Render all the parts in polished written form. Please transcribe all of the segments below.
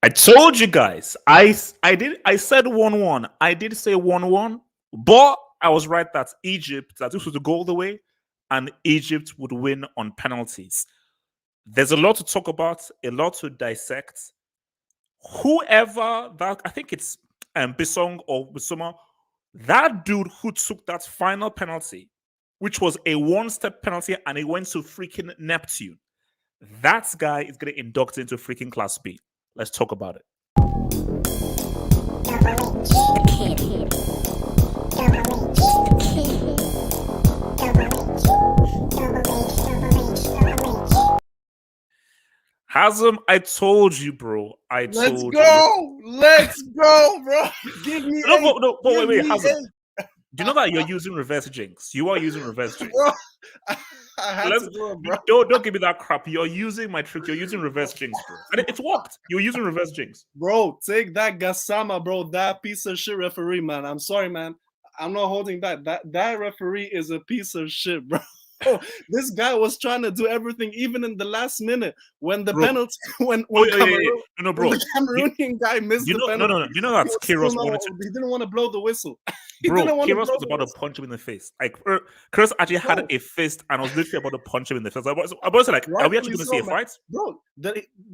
I told you guys. I said 1-1. I did say 1-1, but I was right that this was to go the way, and Egypt would win on penalties. There's a lot to talk about, a lot to dissect. Whoever that, I think it's Bisong or Bisoma, that dude who took that final penalty, which was a one-step penalty, and it went to freaking Neptune. That guy is getting inducted into freaking Class B. Let's talk about it. Hazem, I told you, bro. Let's go, bro. Give me wait, Hazem. Do you know that you're using reverse jinx? You are using reverse jinx. Bro, I had to do it, bro. Don't give me that crap. You're using my trick. You're using reverse jinx, bro. And it's worked. You're using reverse jinx. Bro, take that Gassama, bro. That piece of shit referee, man. I'm sorry, man. I'm not holding back. That referee is a piece of shit, bro. This guy was trying to do everything, even in the last minute when the penalty, when the Cameroonian guy missed the penalty. No. You know that Queiroz wanted to. He didn't want to blow the whistle. Bro, Queiroz was about to punch him in the face. Like Queiroz actually had a fist, and I was literally about to punch him in the face. I was like, are we actually going to see a fight, bro?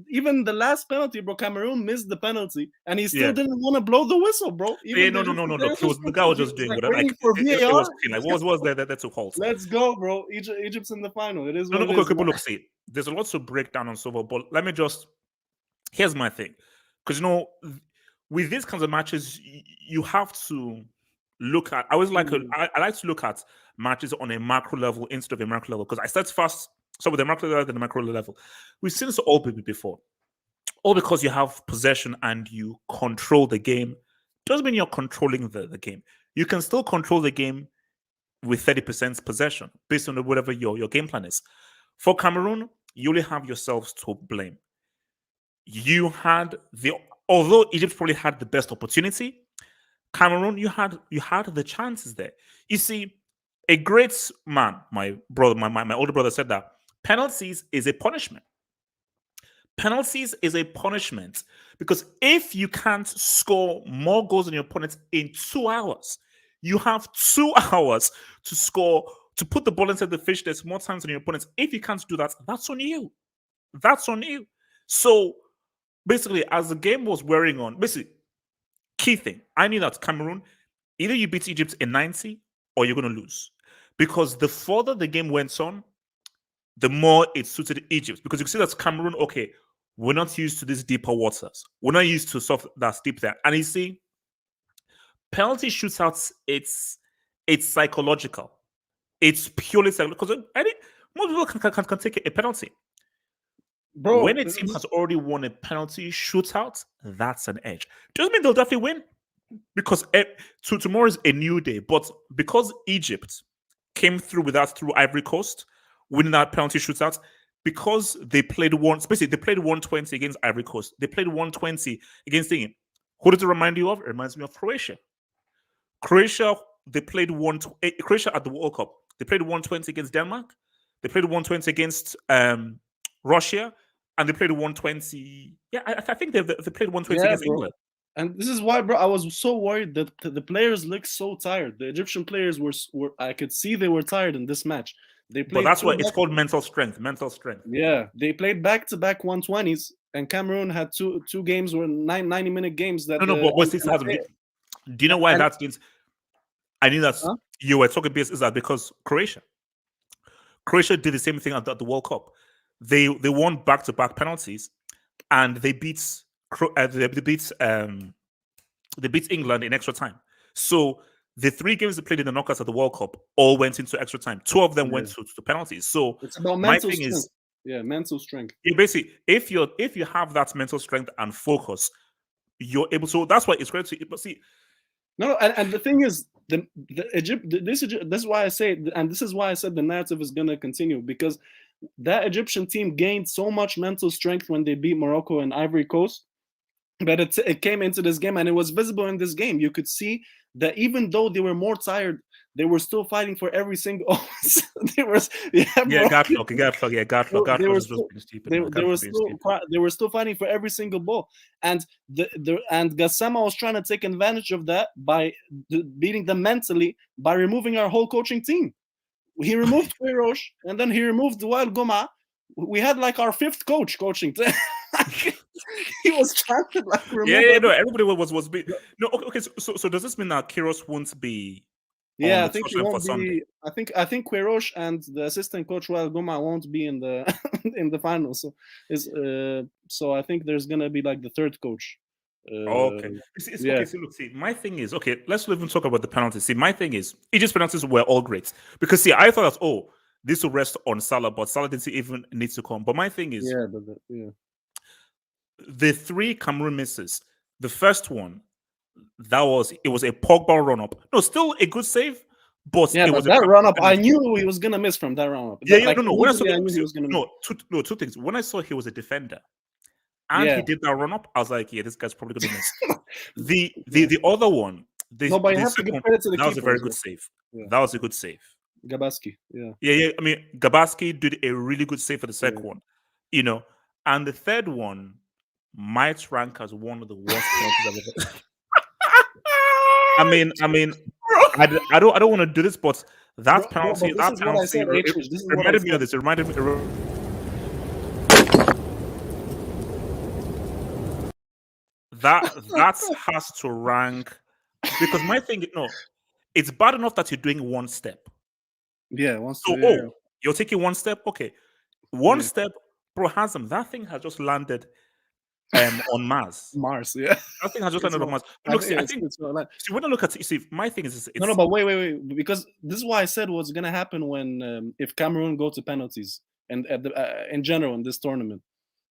Even the last penalty, bro, Cameroon missed the penalty, and he still didn't want to blow the whistle, bro. No. The guy was just doing it. It was clean. Like, what was there to halt? Let's go, bro. Egypt's in the final. It is. Look, see, there's a lot to break down on silver, but let me just. Here's my thing, because with these kinds of matches, you have to look at. I like to look at matches on a macro level instead of a macro level, because I start first. So with the macro level and the macro level, we've seen this all before. All because you have possession and you control the game doesn't mean you're controlling the game. You can still control the game with 30% possession based on whatever your game plan is. For Cameroon, you only have yourselves to blame. Although Egypt probably had the best opportunity, Cameroon, you had the chances there. You see, a great man, my older brother said that penalties is a punishment. Penalties is a punishment because if you can't score more goals than your opponent in 2 hours, you have 2 hours to score, to put the ball inside the fish net more times than your opponents. If you can't do that, that's on you. That's on you. So basically, as the game was wearing on, key thing, I knew that Cameroon, either you beat Egypt in 90 or you're going to lose. Because the further the game went on, the more it suited Egypt. Because you can see that Cameroon, okay, we're not used to these deeper waters. We're not used to stuff that's deep there. And you see, penalty shootouts, it's psychological. It's purely psychological. Because most people can take a penalty. Bro, when a team has already won a penalty shootout, that's an edge. Doesn't mean they'll definitely win, because tomorrow is a new day. But because Egypt came through with that through Ivory Coast, winning that penalty shootout, because they played 120 against Ivory Coast. They played 120 against England. Who does it remind you of? It reminds me of Croatia. Croatia at the World Cup. They played 120 against Denmark. They played 120 against Russia, and they played 120. Yeah, I think they played 120 against England. And this is why, bro, I was so worried that the players looked so tired. The Egyptian players were I could see they were tired in this match. But that's why it's called mental strength. Mental strength. Yeah, they played back-to-back 120s, and Cameroon had two games were 90-minute games. That do you know why that's? I knew that you were talking about is that because Croatia did the same thing at the World Cup. They won back-to-back penalties, and they beat England in extra time. So the 3 games they played in the knockouts at the World Cup all went into extra time. 2 of them went to penalties. So it's about mental strength. Mental strength. Basically, if you have that mental strength and focus, you're able to. That's why it's great to see. No, and the thing is, this is why I say, and this is why I said the narrative is gonna continue, because that Egyptian team gained so much mental strength when they beat Morocco and Ivory Coast. But it came into this game, and it was visible in this game. You could see that even though they were more tired they were still fighting for every single. They were, Yeah, bro. Gatlock, yeah, Gatlock They were is just still being stupid, man. they were Gatlock being still stupid. they were still fighting for every single ball, and and Gassama was trying to take advantage of that by beating them mentally by removing our whole coaching team. He removed Queiroz, and then he removed Wael Goma. We had like our fifth coach coaching. He was trying to like remove. Yeah, no, everybody was be no. Okay, so does this mean that Queiroz won't be on Yeah, I the think he touchline for won't Sunday? be. I think Queiroz and the assistant coach Wael Goma won't be in the in the final. So I think there's gonna be like the third coach. Okay. Yeah. Okay, so look, see, my thing is, okay, let's even talk about the penalties. See, my thing is, Egypt's penalties were all great. Because, see, I thought that, oh, this will rest on Salah, but Salah didn't even need to come. But my thing is, Yeah, but yeah. the three Cameroon misses, the first one, it was a Pogba run up. No, still a good save, but Yeah, it but was a that run up, I penalty. knew he was gonna miss from that run up. Yeah, Like, no. When I saw immediately I knew he was gonna miss. two things. When I saw he was a defender, and Yeah. he did that run up, I was like, yeah, this guy's probably gonna miss. The other one, No, but you the have to second give credit to the that was a keeper very as good well. save. Yeah. That was a good save. Gabaski, yeah. Yeah. I mean, Gabaski did a really good save for the second one, you know, and the third one might rank as one of the worst penalties I've ever. I mean, I don't want to do this, but that penalty, but this is what I said, it This is what I reminded me said. of this. It reminded me. That has to rank because my thing, no, it's bad enough that you're doing one step. Yeah, So, you're taking one step, okay. One step, bro, handsome. That thing has just landed on Mars. Mars, yeah. That thing has just landed on Mars. But look, see, I think see, when I look at it, see, my thing is it's no, but wait, because this is why I said what's gonna happen when if Cameroon go to penalties and in general in this tournament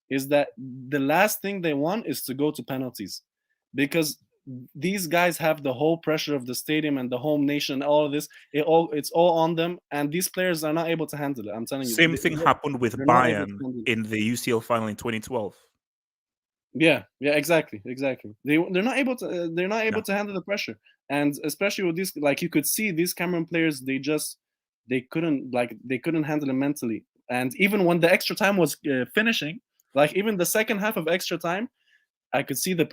is that the last thing they want is to go to penalties because these guys have the whole pressure of the stadium and the home nation and all of this. It's all on them, and these players are not able to handle it. I'm telling you. Same thing happened with Bayern in the UCL final in 2012. Yeah, exactly. They're not able to to handle the pressure, and especially with this, like you could see these Cameroon players, they couldn't handle it mentally. And even when the extra time was finishing, like even the second half of extra time, I could see the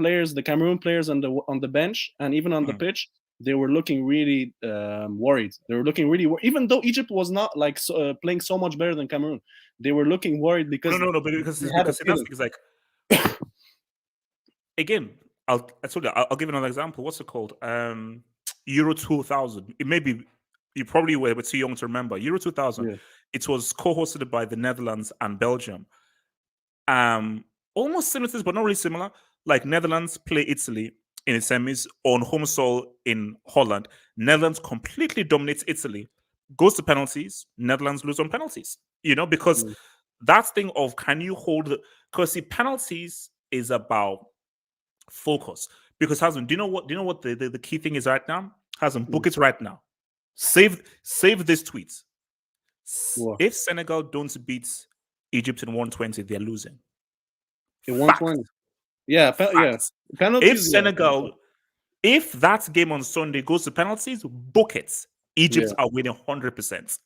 Cameroon players on the bench and even on the pitch, they were looking really worried. They were looking really even though Egypt was not like playing so much better than Cameroon, they were looking worried because because that's like. Again, I'll give you another example. What's it called? Euro 2000. It may be you probably were too young to remember. Euro 2000. Yeah. It was co-hosted by the Netherlands and Belgium. Almost similar to this, but not really similar. Like Netherlands play Italy in its semis on home soil in Holland. Netherlands completely dominates Italy, goes to penalties. Netherlands lose on penalties. Because that thing of can you hold? Because see, penalties is about focus. Because Hassan, do you know what the key thing is right now? Hassan, book it right now. Save this tweet. What? If Senegal don't beat Egypt in 120, they're losing. In 120. Yeah, penalties. If Senegal, if that game on Sunday goes to penalties, book it. Egypt are winning 100%.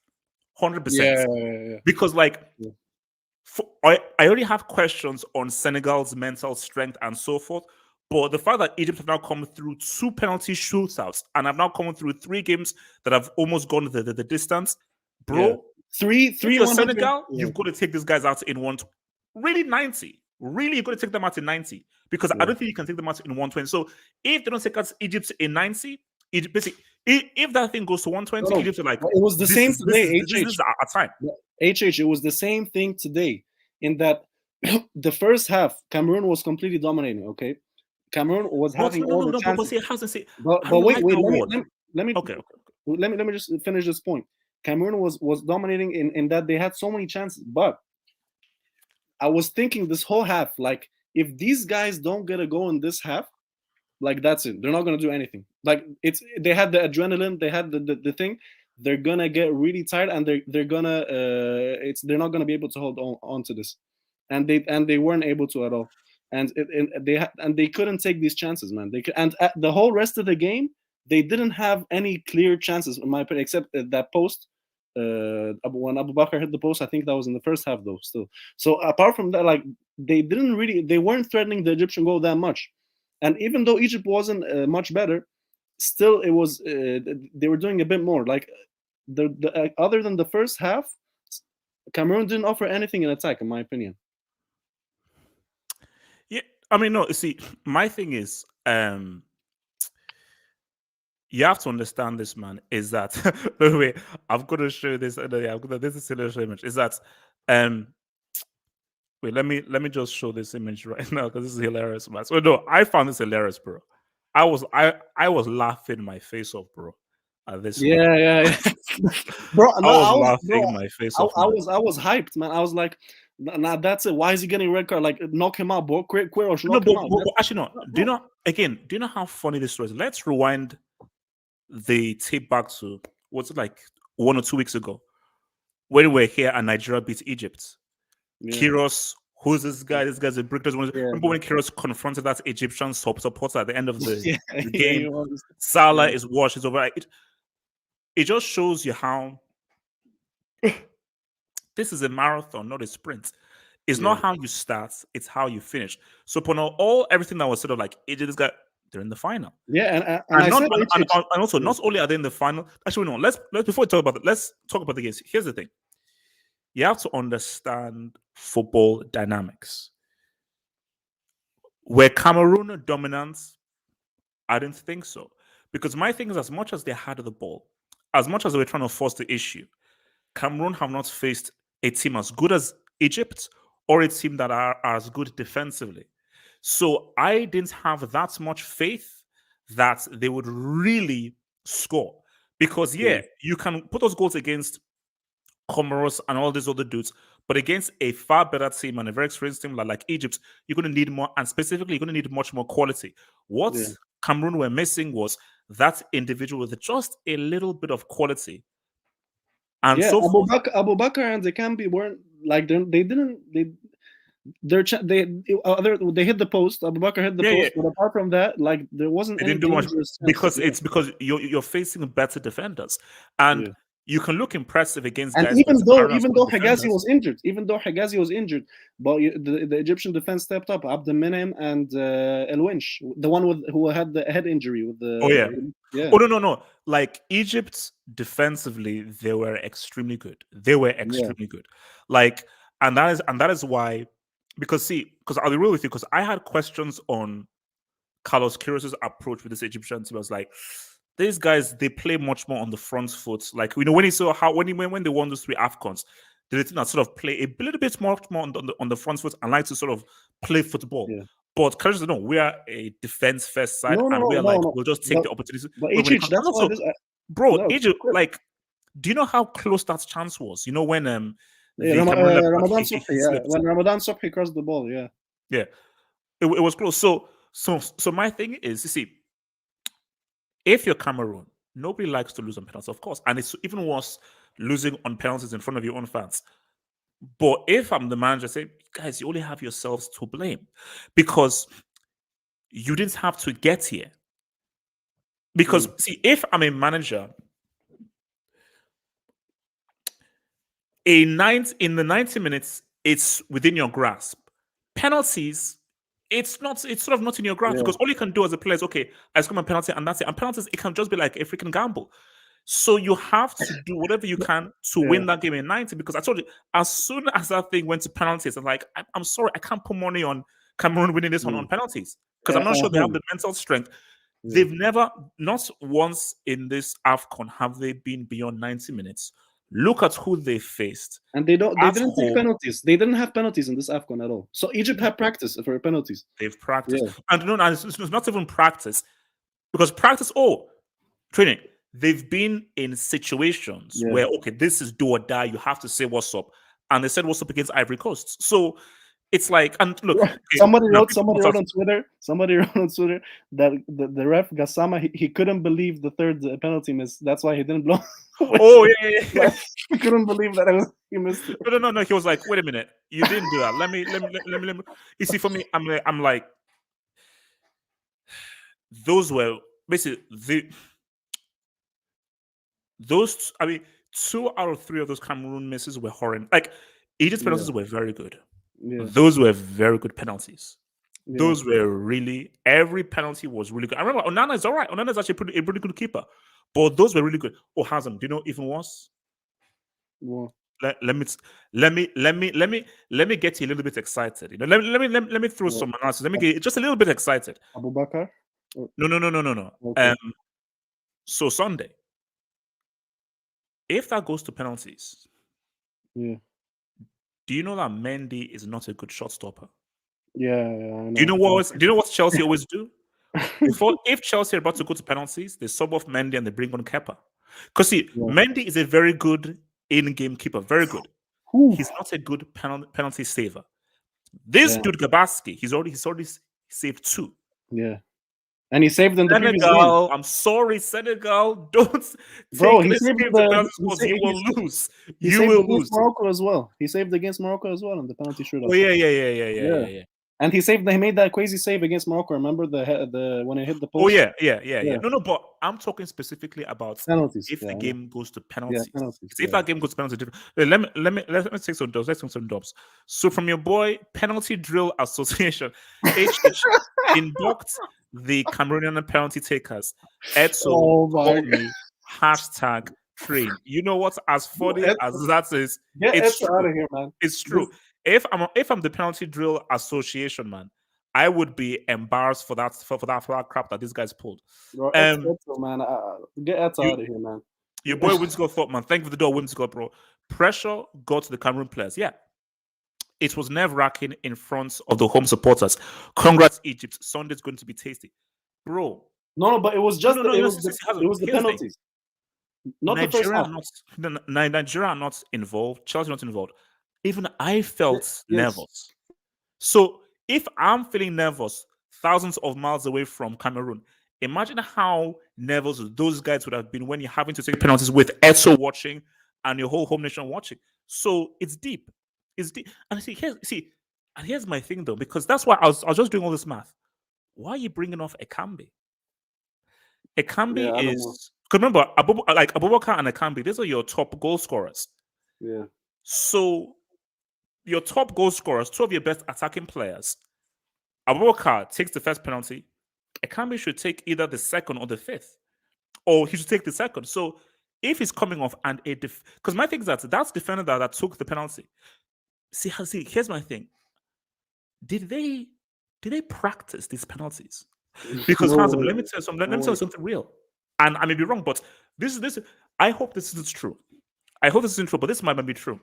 100%. Yeah. Because I already have questions on Senegal's mental strength and so forth. But the fact that Egypt have now come through 2 penalty shootouts and have now come through 3 games that have almost gone the distance, bro. Three. Senegal, you've got to take these guys out in 90. Really, you've got to take them out in 90 because I don't think you can take them out in 120. So if they don't take out Egypt in 90, Egypt basically, if that thing goes to 120, Egypt are like, it was the same today. This is our time. It was the same thing today in that the first half Cameroon was completely dominating. Okay. Cameroon was having all the chances. But wait, let me just finish this point. Cameroon was dominating in that they had so many chances, but I was thinking this whole half, like if these guys don't get a goal in this half, like that's it. They're not gonna do anything. Like they had the adrenaline, they had the thing. They're gonna get really tired, and they're not gonna be able to hold on to this, and they weren't able to at all. And they couldn't take these chances, man. The whole rest of the game, they didn't have any clear chances, in my opinion, except that post. When Abu Bakr hit the post, I think that was in the first half, though. Still, so apart from that, like they weren't threatening the Egyptian goal that much. And even though Egypt wasn't much better, still it was they were doing a bit more. Like other than the first half, Cameroon didn't offer anything in attack, in my opinion. Yeah, I mean, no. See, my thing is, you have to understand this, man. Is that by the way? I've got to show this. This is a image. Is that wait? Let me just show this image right now because this is hilarious, man. So no, I found this hilarious, bro. I was laughing my face off, bro. At this, one. Yeah. Bro, I was laughing my face off. I was hyped, man. I was like, nah, that's it. Why is he getting red card? Like, knock him out, bro. Queiroz, knock him out. But actually, no. Do you know how funny this was? Let's rewind the tape back to what's it like 1 or 2 weeks ago when we were here and Nigeria beat Egypt. Yeah. Queiroz, who's this guy? This guy's a brickers. Remember when Queiroz confronted that Egyptian supporter at the end of the game? Salah is washed. It's over. It just shows you how this is a marathon, not a sprint. It's not how you start; it's how you finish. So, upon everything that was sort of like, this guy, they're in the final. Yeah, and also not only are they in the final. Actually, no. Let's before we talk about it, let's talk about the games. Here's the thing: you have to understand football dynamics. Were Cameroon dominant? I didn't think so, because my thing is, as much as they had the ball, as much as they were trying to force the issue, Cameroon have not faced a team as good as Egypt or a team that are as good defensively. So I didn't have that much faith that they would really score. Because, you can put those goals against Comoros and all these other dudes, but against a far better team and a very experienced team like Egypt, you're going to need more, and specifically, you're going to need much more quality. What Cameroon were missing was that individual with just a little bit of quality. And so Abu Bakr and Zekambi weren't like they hit the post. Abu Bakr hit the post, but apart from that, like there wasn't. They didn't do much because it's because you're facing better defenders, and you can look impressive against. And guys even though Hegazi was injured, but the Egyptian defense stepped up. Abdelmenem and El Winch, the one who had the head injury with the. Oh no! Like Egypt defensively, they were extremely good. Like, and that is why, because I'll be real with you, because I had questions on Carlos Queiroz's approach with this Egyptian team. I was like, these guys, they play much more on the front foot. Like, when he saw how when they won those 3 Afcons, they did not sort of play a little bit more on the front foot and like to sort of play football. Yeah. But Queiroz, no, we are a defense first side, we'll just take the opportunity. But Egypt, that's also, Egypt, like, do you know how close that chance was? You know when Ramadan Sobhi, when Ramadan Sobhi crossed the ball, it was close. So my thing is, you see, if you're Cameroon, nobody likes to lose on penalties, of course, and it's even worse losing on penalties in front of your own fans. But if I'm the manager, I say, guys, you only have yourselves to blame because you didn't have to get here. Because see, if I'm a manager, in the 90 minutes, it's within your grasp. Penalties, it's sort of not in your grasp because all you can do as a player is, okay, I score my penalty and that's it. And penalties, it can just be like a freaking gamble. So you have to do whatever you can to win that game in 90, because I told you, as soon as that thing went to penalties, I'm like, I'm sorry, I can't put money on Cameroon winning this one on penalties because I'm not sure they have the mental strength. They've never, not once in this Afcon have they been beyond 90 minutes. Look at who they faced. And they didn't take penalties. They didn't have penalties in this Afcon at all. So Egypt had practice for penalties. They've practiced. And no, it's not even practice. Because practice, training. They've been in situations where, okay, this is do or die. You have to say what's up. And they said what's up against Ivory Coast. So it's like, and look, somebody wrote on Twitter that the ref Gassama, he couldn't believe the third penalty miss. That's why he didn't blow. Yeah. He couldn't believe that he missed it. No. He was like, wait a minute, you didn't do that. Let me. You see, for me, I'm like, those were basically I mean, 2 out of 3 of those Cameroon misses were horrendous. Like Egypt's Yeah, penalties were very good. yeah, Those were very good penalties. yeah. Those were really every penalty was really good. I remember Onana is all right. Onana is actually a pretty good keeper, but those were really good. Oh, Hazem, do you know even worse? Well, Let me let me get you a little bit excited. You know, let me throw well, some analysis. Let me get you just a little bit excited. Abubakar. Oh, No. okay. So Sunday, if that goes to penalties, Yeah, do you know that Mendy is not a good shot stopper? yeah, I Do you know know. what? Do you know what Chelsea always do? Before, if Chelsea are about to go to penalties, they sub off Mendy and they bring on Kepa. Because see, Yeah. Mendy is a very good in-game keeper, very good. Whew. He's not a good penalty saver. This Yeah, dude Gabaski, he's already saved 2. yeah. And he saved in the previous game, Senegal, I'm sorry, Senegal, don't bro. take He this saved game to the penalties because you will lose. he You saved will against lose. Morocco as well. He saved against Morocco as well in the penalty Oh shootout. yeah. Yeah. And he made that crazy save against Morocco. Remember the when it hit the Oh post? yeah. No, but I'm talking specifically about Penalties. if Yeah, the I know. game goes to Yeah, penalties. penalties. If Yeah. that game goes to penalties, let me take some dubs. Let's take some dubs. So from your boy, Penalty Drill Association, HH induct the Cameroonian penalty takers. Edzo Oh my call god. me #train. You know what? As funny as that is, Get it's Etsa out true. of here, man. It's This, true. If I'm the Penalty Drill Association, man, I would be embarrassed for that crap that these guys pulled. bro, Um, Etsa, man. Get Etsa you out of here, man. your boy Winscott thought, man, thank you for the door, Winscott, bro. Pressure got to the Cameroon players. Yeah, it was nerve wracking in front of the home supporters. Congrats, Egypt. Sunday's going to be tasty, bro. No, but it was just No. it You know, was Hassan, it was the here's the thing. penalties, not the first half. Nigeria are not involved. Chelsea not involved. Even I felt Yes. nervous. So if I'm feeling nervous, thousands of miles away from Cameroon, imagine how nervous those guys would have been when you're having to take penalties with Esso watching and your whole home nation watching. So it's deep. It's deep. And and here's my thing though, because that's why I was just doing all this math. Why are you bringing off Ekambi? Yeah, Ekambi I don't know. is because remember, like Abubakar and Ekambi, these are your top goal scorers. Yeah. So your top goal scorers, 2 of your best attacking players, Abubakar takes the first penalty. Ekambi should take either the second or the fifth, or he should take the second. So if he's coming off and because my thing is that's defender that took the penalty. See, here's my thing. Did they practice these penalties? Because No Hazem, way. let me tell you something. Let No me tell you way. something real. And I may be wrong, but this. I hope this isn't true. I hope this isn't true, but this might be true.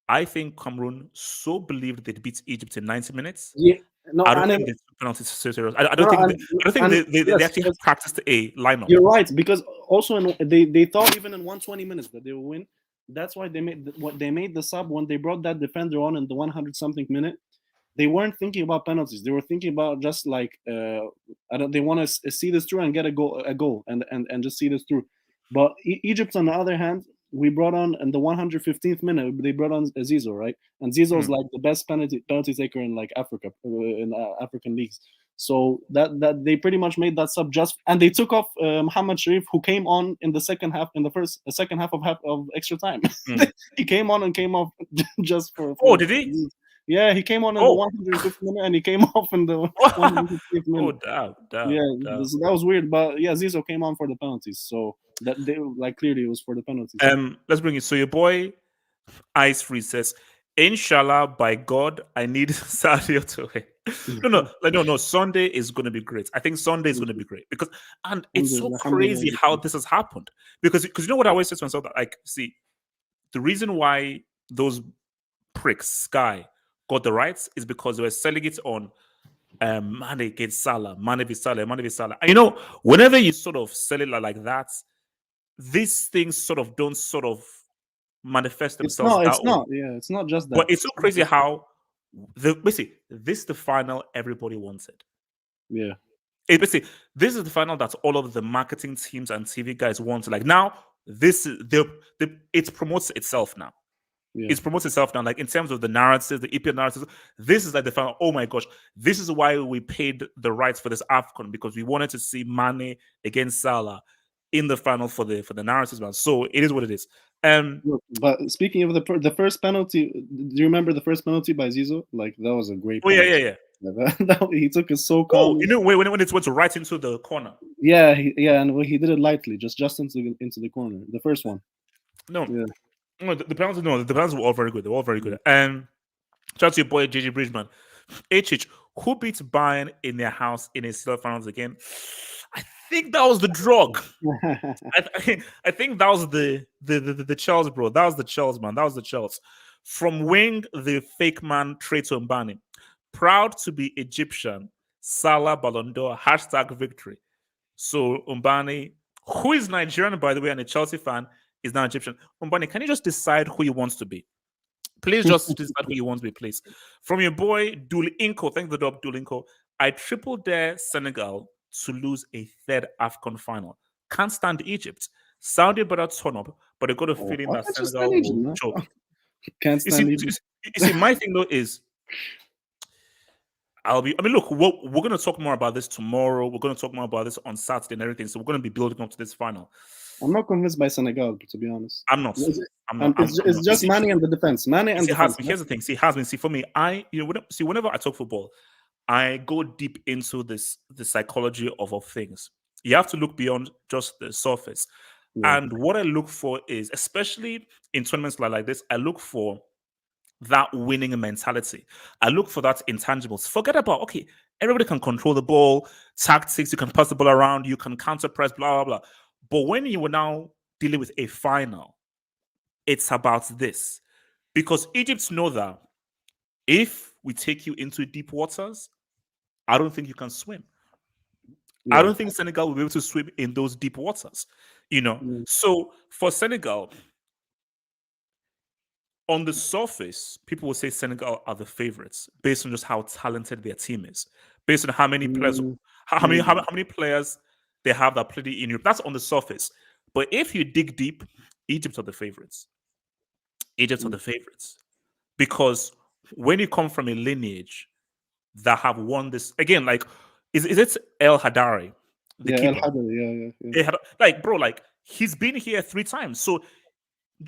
I think Cameroon so believed they'd beat Egypt in 90 minutes. Yeah. No, I don't and think they took penalties so serious. I no, don't think and, I don't think and they yes, actually yes, practiced a lineup. you're right, because also they thought even in 120 minutes that they will win. That's why they made the sub when they brought that defender on in the 100 something minute. They weren't thinking about penalties. They were thinking about just like they want to see this through and get a goal and just see this through. But Egypt, on the other hand, we brought on in the 115th minute. They brought on Zizo, right? And Zizo is like the best penalty taker in like Africa, in African leagues. So that they pretty much made that sub just, and they took off Muhammad Sharif, who came on in the second half, in the second half of extra time. He came on and came off just for Oh, did he? Yeah, he came on in the 150th minute and he came off in the 150th minute. Oh, damn. So that was weird. But yeah, Zizo came on for the penalties. So that they like clearly it was for the penalties. Let's bring it. So your boy Ice Free says, Inshallah, by God, I need Sadio to win. No. Sunday is going to be great. I think Sunday is going to be great because, and it's so crazy how this has happened because you know what I always say to myself, that like, see, the reason why those pricks Sky got the rights is because they were selling it on Mane against Salah, Mane v Salah. And you know, whenever you sort of sell it like that, these things sort of don't sort of manifest themselves. It's not. Yeah, it's not just that. But it's so crazy how basically this is the final everybody wanted. Yeah. Basically, this is the final that all of the marketing teams and TV guys want. Like now, this is it promotes itself now. Yeah. It promotes itself now, like in terms of the narratives, the EPL narratives. This is like the final. Oh my gosh, this is why we paid the rights for this Afcon, because we wanted to see Mane against Salah, in the final for the narratives, man. So it is what it is. But speaking of the first penalty, do you remember the first penalty by Zizou? Like that was a great. Oh penalty. yeah. He took it so Oh, calmly. you know when it went right into the corner. Yeah, and he did it lightly, just into the corner. The first one. No, the penalties. No, the penalties were all very good. They were all very good. And shout out to your boy JJ Bridgman. HH, who beats Bayern in their house in a silver finals again? I think that was the drug. I think that was the Charles, bro. That was the Charles, man. That was the Charles. From wing, the fake man Treto Mbani. Proud to be Egyptian. Salah Ballon d'Or. # victory. So Mbani, who is Nigerian, by the way, and a Chelsea fan, is now Egyptian. Mbani, can you just decide who he wants to be? Please just decide who you want to be, please. From your boy, Dulinko. Thank the dog, Dulinko. I triple dare Senegal to lose a third Afcon final. Can't stand Egypt. Saudi better turn up, but I got a feeling that Senegal will choke. Can't stand Egypt. You see, my thing though is, look, we're going to talk more about this tomorrow. We're going to talk more about this on Saturday and everything. So we're going to be building up to this final. I'm not convinced by Senegal, to be honest. I'm not. It's just Mane and the defense. Mane and defense. Here's the thing. See, for me, whenever I talk football, I go deep into the psychology of things. You have to look beyond just the surface. Yeah. And what I look for is, especially in tournaments like this, I look for that winning mentality. I look for that intangibles. Forget about, okay, everybody can control the ball, tactics, you can pass the ball around, you can counter press, blah, blah, blah. But when you are now dealing with a final, it's about this. Because Egypt know that if we take you into deep waters, I don't think you can swim. Yeah. I don't think Senegal will be able to swim in those deep waters. So for Senegal, on the surface, people will say Senegal are the favorites based on just how talented their team is, based on how many players, how many players they have that played in Europe. That's on the surface. But if you dig deep, Egypt are the favorites. Egypt are the favorites. Because when you come from a lineage that have won this, again, like, is it El Hadari? El Hadari, yeah. Like, bro, like, he's been here 3 times. So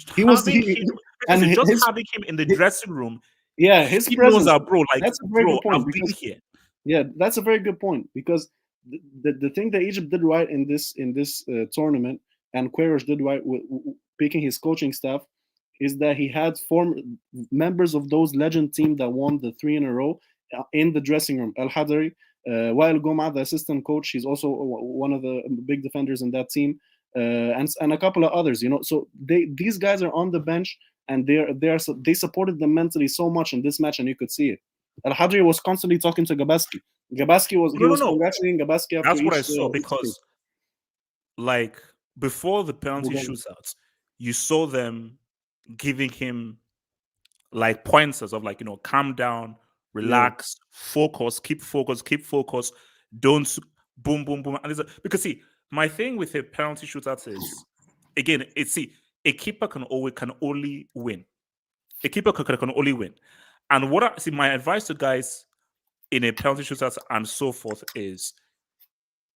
having him in the dressing room, his presence, bro, like, that's a very good point. I've been here. Yeah, that's a very good point, because the thing that Egypt did right in this tournament, and Queiroz did right with picking his coaching staff, is that he had former members of those legend team that won the 3 in a row in the dressing room. El Hadari, Wael Goma, the assistant coach, he's also one of the big defenders in that team, and a couple of others. So these guys are on the bench, and they supported them mentally so much in this match, and you could see it. El Hadri was constantly talking to Gabaski. Gabaski was congratulating Gabaski after That's what I saw, because like before the penalty shootouts, you saw them giving him like pointers of like, calm down, relax, focus, keep focus, don't boom, boom, boom. And because see, my thing with a penalty shootout is, again, a keeper can only win. A keeper can only win. And my advice to guys in a penalty shootout and so forth is,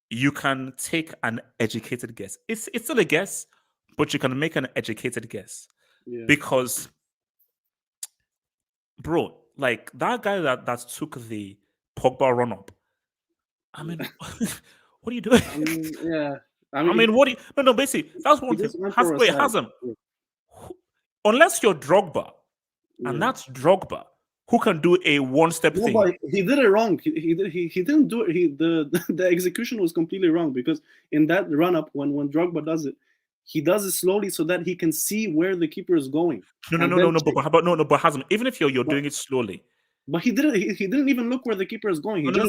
you can take an educated guess. It's still a guess, but you can make an educated guess. Yeah. Because, bro, like that guy that took the Pogba run up, I mean, what are you doing? What do you? No. Basically, that's one thing. Hasn't. Unless you're Drogba, and that's Drogba, who can do a one-step thing. But he did it wrong. He didn't do it. The execution was completely wrong, because in that run-up, when Drogba does it, he does it slowly so that he can see where the keeper is going. No. But Hassan, even if you're doing it slowly. But he didn't. He didn't even look where the keeper is going. Whether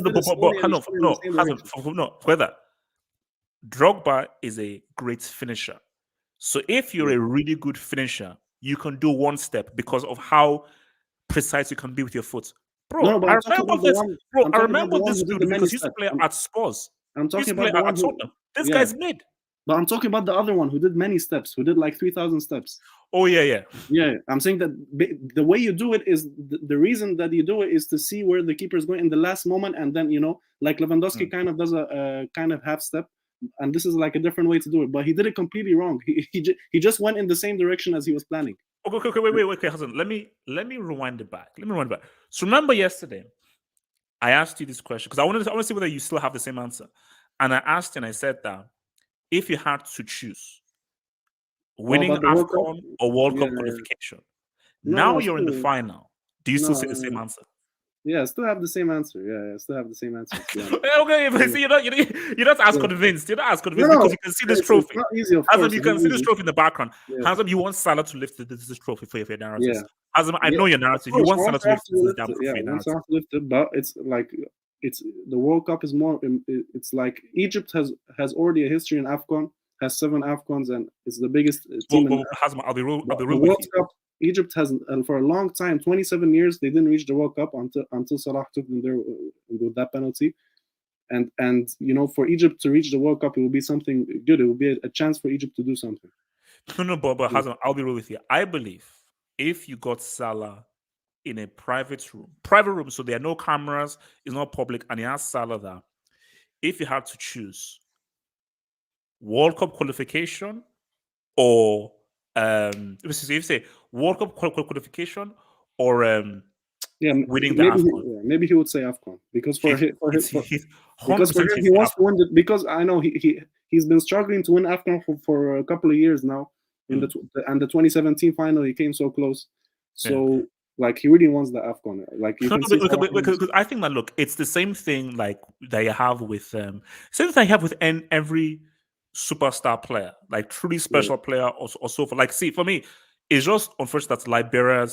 Drogba is a great finisher. So if you're a really good finisher, you can do one step because of how precise you can be with your foot. Bro, I remember this dude because he used to play at Spurs. I'm talking about at Tottenham. This guy's mid. But I'm talking about the other one who did many steps, who did like 3,000 steps. Oh, yeah. Yeah, I'm saying that the way you do it is, the reason that you do it is to see where the keeper is going in the last moment. And then, like Lewandowski kind of does a kind of half step, and this is like a different way to do it. But he did it completely wrong. He just went in the same direction as he was planning. Okay, wait, Hassan. Let me rewind it back. So remember yesterday, I asked you this question because I want to see whether you still have the same answer. And I asked you and I said that if you had to choose winning Afcon or World Cup qualification, now you're in the final. Do you still say the same answer? Yeah, I still have the same answer. Yeah, I still have the same answer. Okay, but see, you're not as convinced. You're not as convinced because you can see this trophy. It's not easy, of Hazem, course. you can see this trophy in the background. Yeah. Hazem, you want Salah to lift this trophy for your narrative. Yeah. Hazem, I know your narrative. You want Salah to lift this damn trophy for your narrative. Lift it, but it's like the World Cup is more. It's like Egypt has already a history in Afcon, has 7 Afcons, and it's the biggest team. Hazem, I'll be real the with World you. Cup. Egypt has, and for a long time, 27 years, they didn't reach the World Cup until Salah took them there with that penalty. And for Egypt to reach the World Cup, it will be something good. It will be a chance for Egypt to do something. No, but Hazem, I'll be real with you. I believe if you got Salah in a private room, so there are no cameras, it's not public, and you ask Salah that if you had to choose World Cup qualification or if you say World Cup qualification or winning the Afcon. Maybe he would say Afcon because for him he wants to win it, because I know he's been struggling to win Afcon for a couple of years now. In the 2017 final, he came so close. So like he really wants the Afcon. Like because I think that look, it's the same thing like that you have with same thing you have with every superstar player, like truly special player or so for. Like, see, for me, it's just unfortunate that Liberia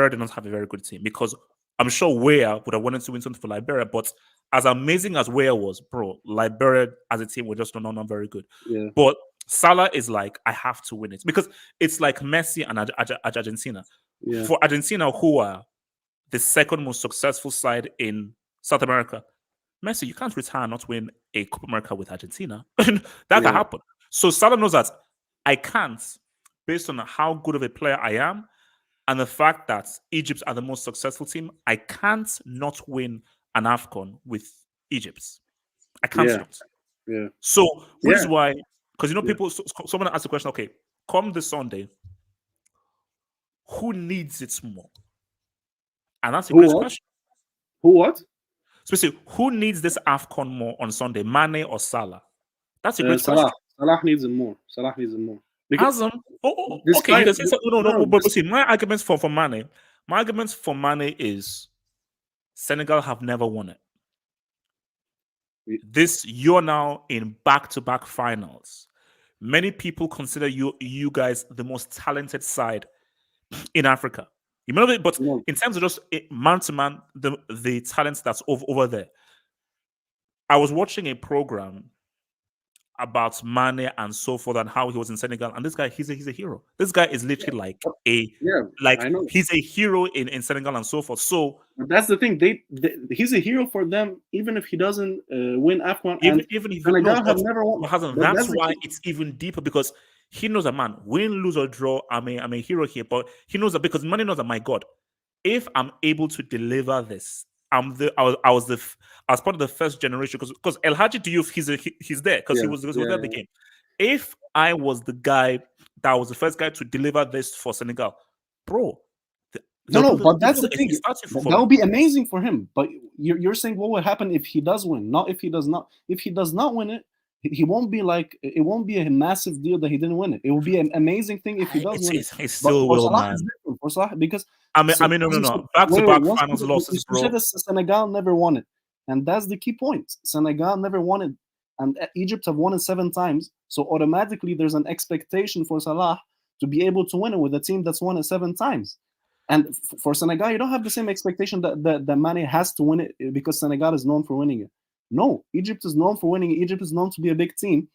did not have a very good team, because I'm sure Weah would have wanted to win something for Liberia, but as amazing as Weah was, bro, Liberia as a team were just not very good. Yeah. But Salah is like, I have to win it, because it's like Messi and Argentina. Yeah. For Argentina, who are the second most successful side in South America, Messi, you can't retire and not win a Copa America with Argentina. That can happen. So Salah knows that I can't, based on how good of a player I am, and the fact that Egypt are the most successful team, I can't not win an Afcon with Egypt. I can't not. Yeah. So, which is why, because people, someone asked the question, okay, come this Sunday, who needs it more? And that's a great question. Who what? Especially, who needs this Afcon more on Sunday, Mane or Salah? That's a great question. Salah needs it more. Because okay, you can say no, but see, my arguments for Mane, is Senegal have never won it. You're now in back-to-back finals. Many people consider you guys the most talented side in Africa. You know, but in terms of just man to man, the talents that's over there. I was watching a program about Mane and so forth and how he was in Senegal, and this guy, he's a hero. This guy is literally he's a hero in Senegal and so forth. So that's the thing. He's a hero for them, even if he doesn't win Afcon. Even if Senegal have never won. That's why it's even deeper, because he knows that, man, win, lose or draw, I'm a hero here. But he knows that, because Mane knows that, my God, if I'm able to deliver this, I was part of the first generation, because El Hadji Diouf, he's there because he was there at the game. If I was the guy that was the first guy to deliver this for Senegal, bro. But that's the thing. That would be amazing for him. But you're saying what would happen if he does win, not if he does not. If he does not win it, he won't be like, it won't be a massive deal that he didn't win it. It will be an amazing thing if he does win it. It still will, man. For Salah, because no. Back-to-back finals losses, bro. Senegal never won it, and that's the key point. Senegal never won it, and Egypt have won it 7 times. So automatically, there's an expectation for Salah to be able to win it with a team that's won it 7 times. And for Senegal, you don't have the same expectation that Mane has to win it because Senegal is known for winning it. No, Egypt is known for winning it. Egypt is known to be a big team.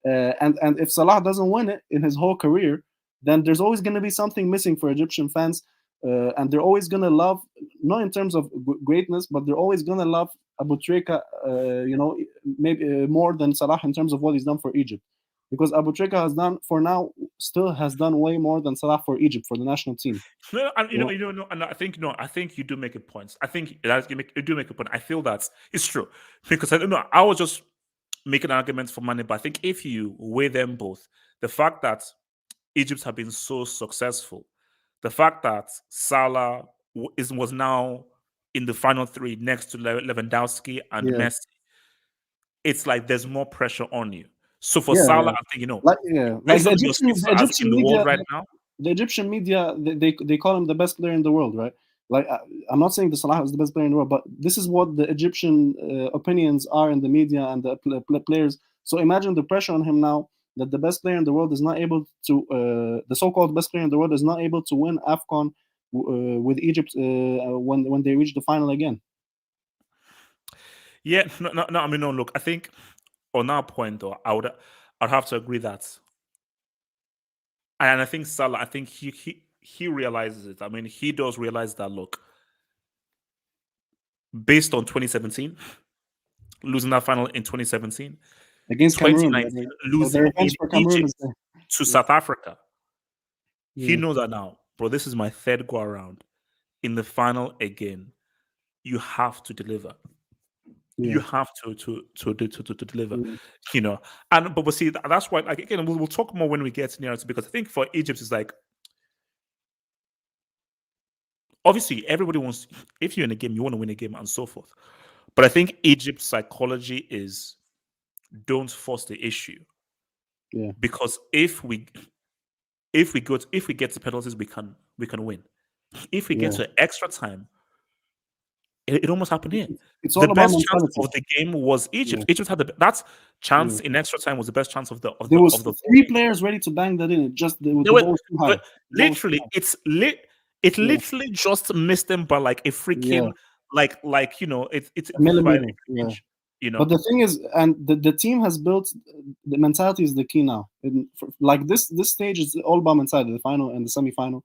And if Salah doesn't win it in his whole career, then there's always going to be something missing for Egyptian fans. And they're always going to love, not in terms of greatness, but they're always going to love Abu Trika, maybe more than Salah in terms of what he's done for Egypt. Because Abu Trika has done, for now, still has done way more than Salah for Egypt, for the national team. No, and I think you do make a point. I think you do make a point. I feel that it's true, because I was just make an argument for Mane, but I think if you weigh them both, the fact that Egypt have been so successful, the fact that Salah was now in the final three next to Lewandowski and Yeah, Messi, it's like there's more pressure on you. So for yeah, Salah, yeah. I think Like based on your status in the world right now. The Egyptian media, they call him the best player in the world, right? Like I'm not saying the Salah is the best player in the world, but this is what the Egyptian opinions are in the media and the players. So imagine the pressure on him now that the best player in the world is not able to, the so-called best player in the world is not able to win Afcon with Egypt when they reach the final again. Yeah, no. I mean, no. Look, I think on that point, though, I'd have to agree that, and I think Salah, I think he realizes it. I mean, he does realize that. Look, based on 2017, losing that final in 2017, Against Cameroon. 2019, So the losing in revenge for Cameroon Egypt is there. to South Africa. He Yeah. knows that now, bro. This is my third go around in the final again. You have to deliver. Yeah. You have to deliver. Yeah. You know, and but see that's why. Like again, we'll talk more when we get near it, because I think for Egypt it's like, obviously everybody wants. If you're in a game, you want to win a game and so forth. But I think Egypt's psychology is don't force the issue. Yeah. Because if we get to penalties, we can win. If we get to extra time, it almost happened here. It's The all about best chance mentality. of the game was Egypt. Yeah. Egypt had that chance in extra time was the best chance of the There was of the three game. players ready to bang that in. It just the They were- ball was too high. but literally, it literally just missed them by like a freaking like it's A millimeter. inch, But the thing is, and the team has built, the mentality is the key now. Like this stage is all about mentality, the final and the semi-final.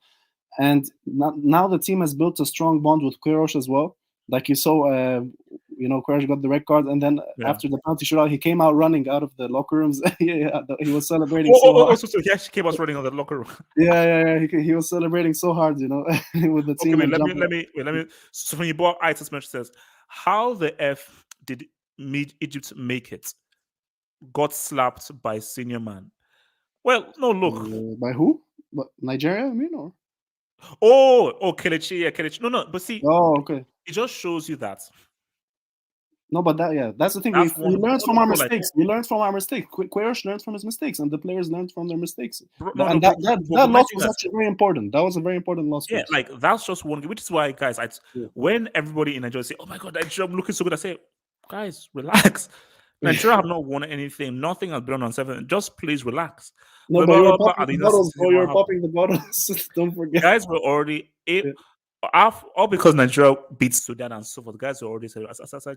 And now the team has built a strong bond with Queiroz as well. Like you saw, Queiroz got the red card, and then after the penalty shootout, he came out running out of the locker rooms. He was celebrating so hard. So he actually came out running on the locker room. Yeah. He was celebrating so hard, with the team. Okay, man, let me. So when you bought Itis Match says, how the F did Egypt make it? Got slapped by senior man. Well, no, look. By who? But Nigeria, I mean, or? Kelechi, yeah, Kelechi. No, but see, okay. It just shows you that. No, but that's the thing. We learned from our mistakes. We learned from our mistakes. Queiroz learned from his mistakes, and the players learned from their mistakes. That loss was actually very important. That was a very important loss. Yeah, like that's just one, which is why, guys, when everybody in Nigeria say, "Oh my God, Nigeria looking so good," I say, "Guys, relax. Nigeria have not won anything. Nothing has been on 7. Just please relax." No, but you're popping the bottles, bro. You're popping the bottles. Don't forget. Guys were already all because Nigeria beat Sudan and so forth. Guys were already saying,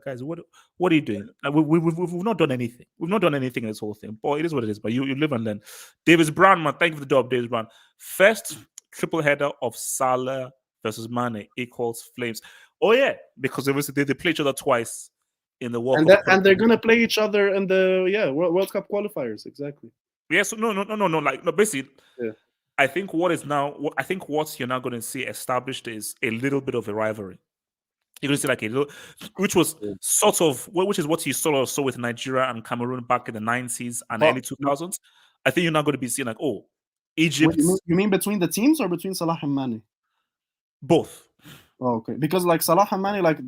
"Guys, what are you doing? Like, we've not done anything. We've not done anything in this whole thing. But it is what it is. But you live and learn." Davis Brown, man, thank you for the job, Davis Brown. First triple header of Salah versus Mane equals Flames. Oh yeah, because obviously they play each other twice in the World Cup, and they're gonna play each other in the World Cup qualifiers. Exactly. Yeah. So no. Basically, I think what you're now going to see established is a little bit of a rivalry. You're going to see like a little, which was which is what you sort of saw with Nigeria and Cameroon back in the 90s and early 2000s. I think you're not going to be seeing like, Egypt. You mean between the teams or between Salah and Mane? Both. Oh, okay, because like Salah and Mane, like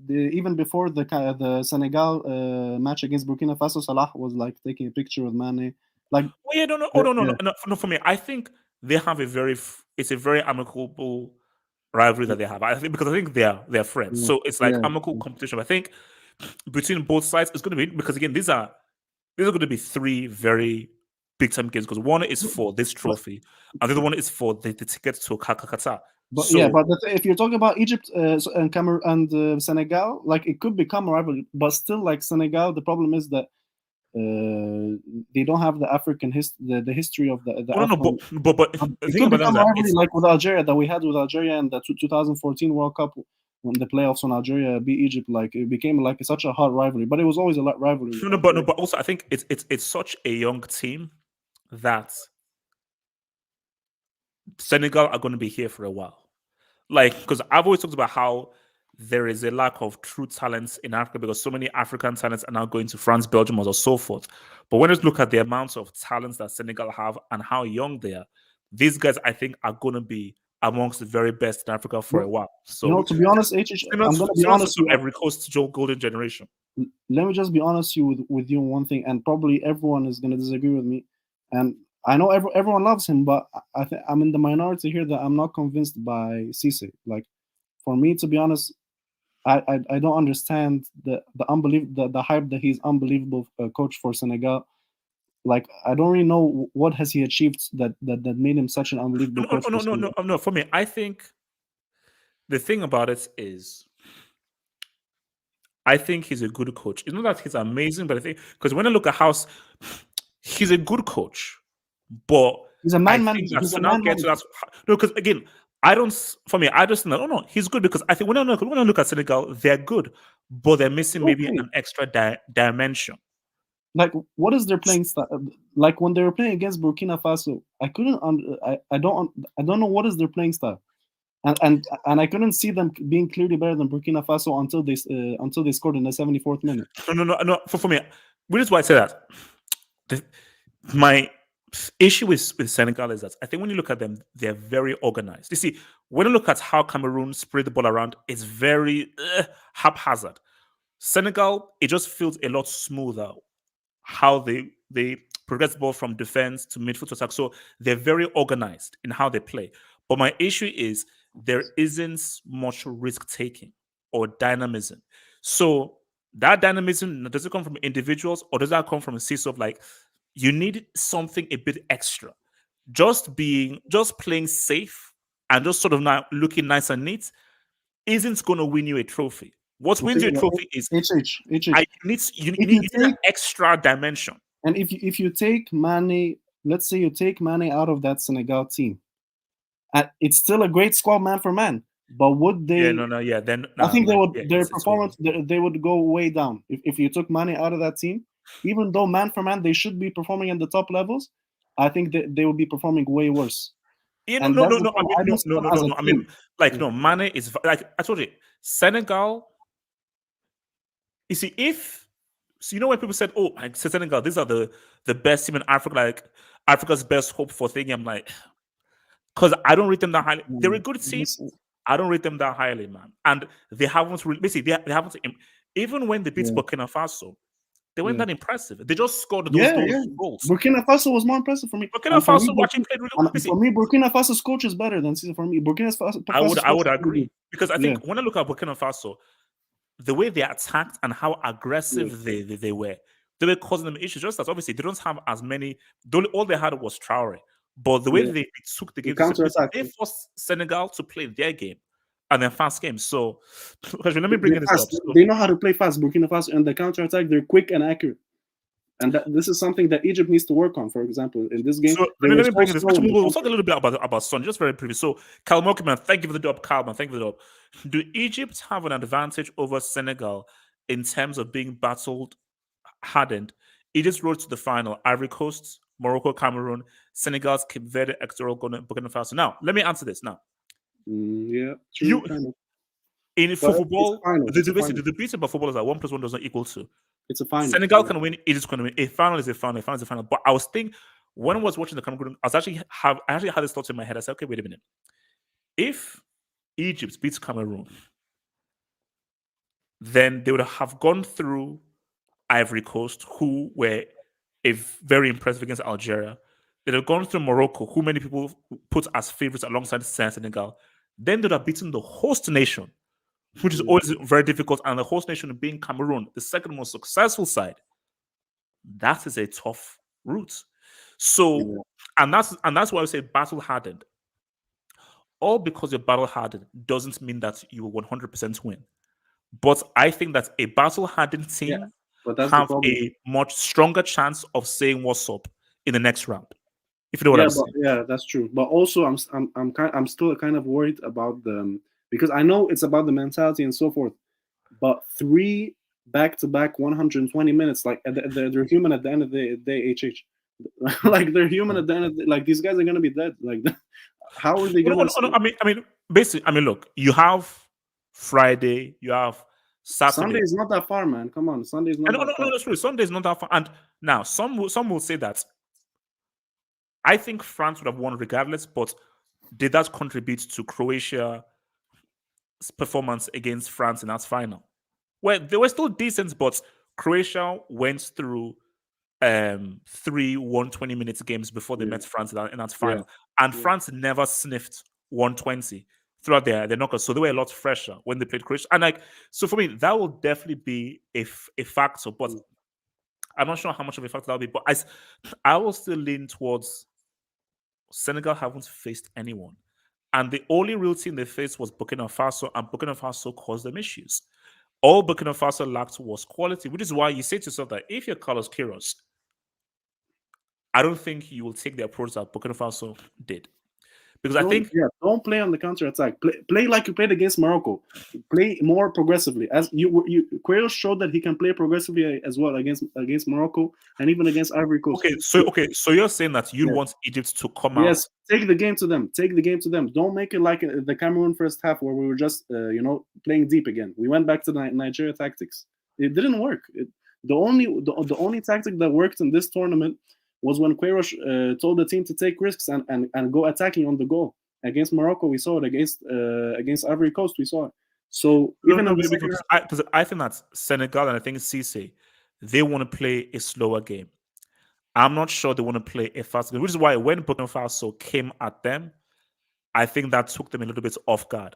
even before the Senegal match against Burkina Faso, Salah was like taking a picture with Mane. Like, no. For me, I think they have it's a very amicable rivalry that they have. I think they're friends, so it's like amicable competition. I think between both sides, it's going to be, because again, these are going to be 3 very big time games, because one is for this trophy, and the other one is for the tickets to Qatar. But if you're talking about Egypt and Cameroon and Senegal, like it could become a rivalry, but still, like Senegal, the problem is that they don't have the African the history of the. But it could become a rivalry like with Algeria that we had with Algeria in the 2014 World Cup when the playoffs on Algeria beat Egypt. Like it became like such a hot rivalry, but it was always a rivalry. But also I think it's such a young team that Senegal are going to be here for a while. Like, because I've always talked about how there is a lack of true talents in Africa because so many African talents are now going to France, Belgium, or so forth. But when you look at the amounts of talents that Senegal have and how young they are, these guys, I think, are going to be amongst the very best in Africa for a while. So, to be honest, I'm going to be honest with you. Every Coast Joe Golden Generation. Let me just be honest with you on one thing, and probably everyone is going to disagree with me. And I know everyone loves him, but I'm in the minority here that I'm not convinced by Cisse. Like, for me, to be honest, I don't understand the hype that he's unbelievable coach for Senegal. Like, I don't really know what has he achieved that made him such an unbelievable coach. No. For me, I think the thing about it is, I think he's a good coach. It's not that he's amazing, but I think because when I look at House, he's a good coach, but he's a man manager. No, because again, I don't. For me, I just no. He's good because I think when I look at Senegal, they're good, but they're missing maybe an extra dimension. Like, what is their playing style? Like, when they were playing against Burkina Faso, I don't know what is their playing style, and I couldn't see them being clearly better than Burkina Faso until they scored in the 74th minute. No. For me, which is why I say that. My issue with Senegal is that I think when you look at them, they're very organized. You see, when you look at how Cameroon spread the ball around, it's very haphazard. Senegal, it just feels a lot smoother how they progress the ball from defense to midfield to attack. So they're very organized in how they play. But my issue is there isn't much risk taking or dynamism. So that dynamism, does it come from individuals or does that come from a sense of like you need something a bit extra? Just playing safe and just sort of now looking nice and neat isn't going to win you a trophy. What wins you a trophy is you need an extra dimension. And if you take Mane, let's say you take Mane out of that Senegal team, it's still a great squad man for man. But would they? Then I think they would. Their performance, they would go way down if you took Mane out of that team. Even though man for man they should be performing at the top levels, I think they would be performing way worse. Yeah, no. I mean, like, no, Mane is like I told you, Senegal. You see, when people said, "Oh, I said Senegal, these are the best team in Africa, like Africa's best hope for thing," I'm like, because I don't rate them that highly. They're a good team. I don't rate them that highly, man. And they haven't really, basically, they haven't. Even when they beat Burkina Faso, they weren't that impressive. They just scored those goals. Burkina Faso was more impressive for me. Burkina Faso watching played really good. For me, Burkina Faso's coach is better than Cisse. For me, Burkina Faso. I would agree because I think when I look at Burkina Faso, the way they attacked and how aggressive they were causing them issues. Just as obviously they don't have as many. All they had was Traore, but the way they took the game, they forced Senegal to play their game and then fast games. So let me bring this up. They know how to play fast. Burkina Faso and the counter attack, they're quick and accurate. And this is something that Egypt needs to work on. For example, in this game, let me bring this. We'll talk a little bit about Son, just very briefly. So, Kalmokiman, thank you for the dub. Kalman, thank you for the dub. Do Egypt have an advantage over Senegal in terms of being battle-hardened? Egypt rose to the final. Ivory Coast, Morocco, Cameroon, Senegal's Cape Verde, Ecuador, Burkina Faso. Now, let me answer this. Now, in football, the beat about football is that 1 + 1 does not equal 2. It's a final. Senegal can win. Egypt's going to win. A final is a final. A final is a final. But I was thinking when I was watching the Cameroon, I actually had this thought in my head. I said, okay, wait a minute. If Egypt beats Cameroon, then they would have gone through Ivory Coast, who were very impressive against Algeria. They'd have gone through Morocco, who many people put as favorites alongside Senegal. Then they'd have beaten the host nation, which is always very difficult, and the host nation being Cameroon, the second most successful side. That is a tough route. So, and that's why I say battle-hardened. All because you're battle-hardened doesn't mean that you will 100% win. But I think that a battle-hardened team have a much stronger chance of saying what's up in the next round. If you know what I'm saying. Yeah, that's true. But also, I'm still kind of worried about them. Because I know it's about the mentality and so forth, but 3 back-to-back 120 minutes, like they're human at the end of the day. Like they're human at the end of the, like these guys are gonna be dead. Like how are they gonna? I mean, basically, look, you have Friday, you have Saturday. Sunday is not that far, man. Come on, Sunday is not that far. No, that's true. Sunday is not that far. And now some will say that I think France would have won regardless, but did that contribute to Croatia's performance against France in that final? Well, they were still decent, but Croatia went through 3 120-minute games before they met France in that final. And France never sniffed 120 throughout their knockouts. So they were a lot fresher when they played Croatia. And so for me, that will definitely be a factor. But I'm not sure how much of a factor that'll be. But I will still lean towards Senegal haven't faced anyone. And the only real team they faced was Burkina Faso, and Burkina Faso caused them issues. All Burkina Faso lacked was quality, which is why you say to yourself that if you're Carlos Queiroz, I don't think you will take the approach that Burkina Faso did. Because I think don't play on the counter attack. Play like you played against Morocco. Play more progressively. As Queiroz showed that he can play progressively as well against Morocco and even against Ivory Coast. So you're saying that you want Egypt to come out? Yes, take the game to them. Take the game to them. Don't make it like the Cameroon first half where we were just playing deep again. We went back to the Nigeria tactics. It didn't work. The only tactic that worked in this tournament was when Queiroz told the team to take risks and go attacking on the goal. Against Morocco, we saw it. Against Ivory Coast, we saw it. So because I think that Senegal and I think Cisse, they want to play a slower game. I'm not sure they want to play a fast game, which is why when Burkina Faso came at them, I think that took them a little bit off guard.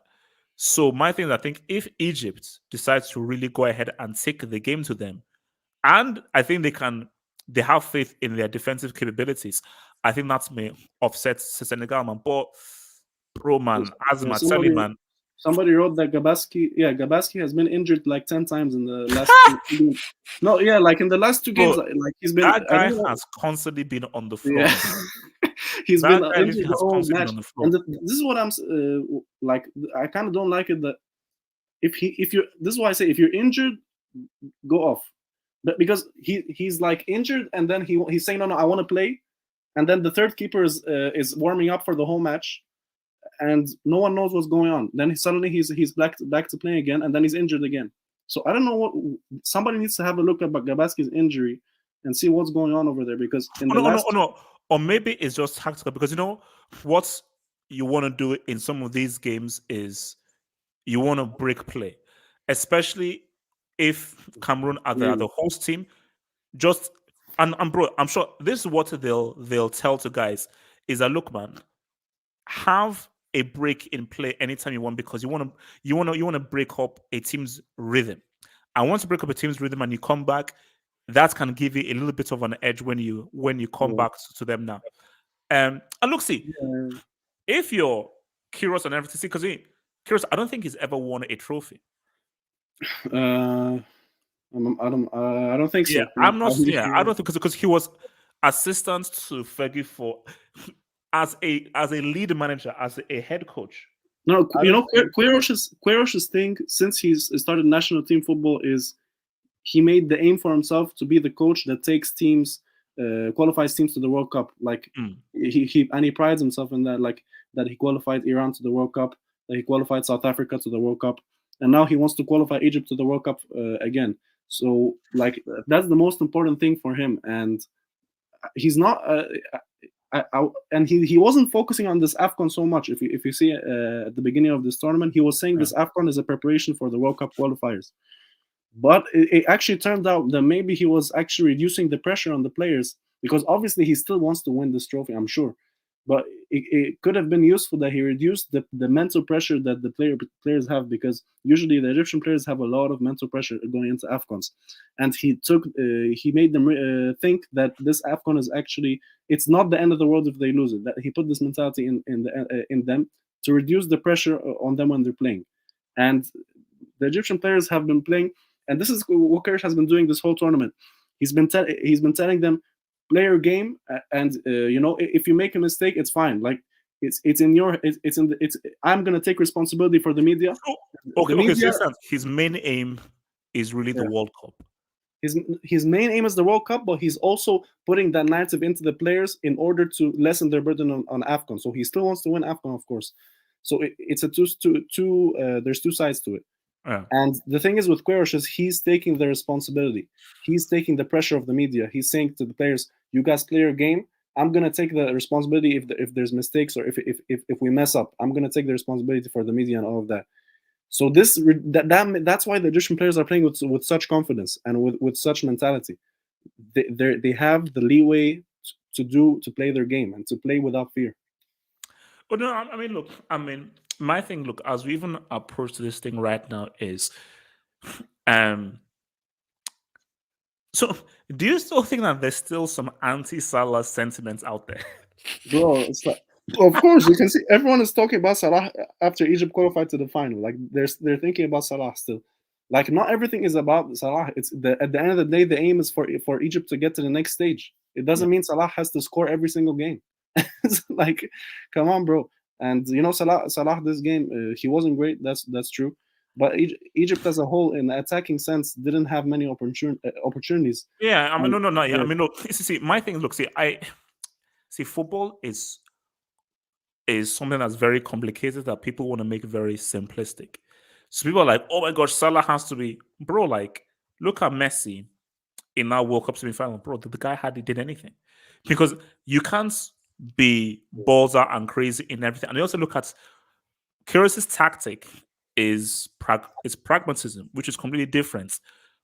So my thing is, I think if Egypt decides to really go ahead and take the game to them, and I think they have faith in their defensive capabilities, I think that may offset Senegal, man. But bro, man, man. Somebody wrote that Gabaski has been injured like 10 times in the last 2 games. No, like in the last 2 games, like he's been. That guy has constantly been on the floor. Yeah. He's been injured the whole match. And this is what I'm like. I kind of don't like it that this is why I say if you're injured, go off. But because he's like injured and then he's saying no, I want to play, and then the third keeper is warming up for the whole match. And no one knows what's going on. Then suddenly he's back to playing again, and then he's injured again. So I don't know what. Somebody needs to have a look at Gabaski's injury and see what's going on over there. Because no, or maybe it's just tactical. Because what you want to do in some of these games is you want to break play, especially if Cameroon are the host team. And bro, I'm sure this is what they'll tell to guys is that look, man, have a break in play anytime you want, because you want to break up a team's rhythm. And once you break up a team's rhythm and you come back, that can give you a little bit of an edge when you come back to them now. And look, if you're Queiroz and everything, because Queiroz, I don't think he's ever won a trophy. I don't think so. Yeah, I'm not. Yeah, I don't think because he was assistant to Fergie for. As a lead manager, as a head coach. No, Queiroz's thing since he's started national team football is he made the aim for himself to be the coach that takes teams, qualifies teams to the World Cup. Like he prides himself in that, like that he qualified Iran to the World Cup, that he qualified South Africa to the World Cup, and now he wants to qualify Egypt to the World Cup again. So like that's the most important thing for him, and he's not. And he wasn't focusing on this Afcon so much. If you see at the beginning of this tournament, he was saying this Afcon is a preparation for the World Cup qualifiers. But it actually turned out that maybe he was actually reducing the pressure on the players, because obviously he still wants to win this trophy, I'm sure. But it could have been useful that he reduced the mental pressure that the players have, because usually the Egyptian players have a lot of mental pressure going into Afcons. And he made them think that this Afcon is actually, it's not the end of the world if they lose it. That he put this mentality in them to reduce the pressure on them when they're playing. And the Egyptian players have been playing, and this is what Queiroz has been doing this whole tournament. He's been telling them, play your game, and if you make a mistake, it's fine. Like I'm gonna take responsibility for the media. So his main aim is really the World Cup. His main aim is the World Cup, but he's also putting that narrative into the players in order to lessen their burden on Afcon. So he still wants to win Afcon, of course. So it's a there's two sides to it. Yeah. And the thing is with Queiroz is he's taking the responsibility. He's taking the pressure of the media. He's saying to the players, "You guys play your game. I'm gonna take the responsibility if there's mistakes or if we mess up. I'm gonna take the responsibility for the media and all of that." So that's why the Egyptian players are playing with such confidence and with such mentality. They have the leeway to play their game and to play without fear. But no, I mean, look, I mean, my thing, look, as we even approach this thing right now is, um, so do you still think that there's still some anti-Salah sentiments out there? Bro, it's like, of course you can see everyone is talking about Salah after Egypt qualified to the final. Like they're thinking about Salah still. Like not everything is about Salah. At the end of the day, the aim is for Egypt to get to the next stage. It doesn't mean Salah has to score every single game. It's like, come on, bro. And you know Salah this game he wasn't great. That's true. But Egypt as a whole, in the attacking sense, didn't have many opportunities. Yeah, I mean, And, no, yeah, yeah, I mean, look, see, my thing, look, see, football is something that's very complicated that people want to make very simplistic. So people are like, oh my gosh, Salah has to be, bro. Like, look at Messi in that World Cup semi-final, bro. The guy hardly did anything because you can't be balls out and crazy in everything. And you also look at Queiroz's tactic is pragmatism, which is completely different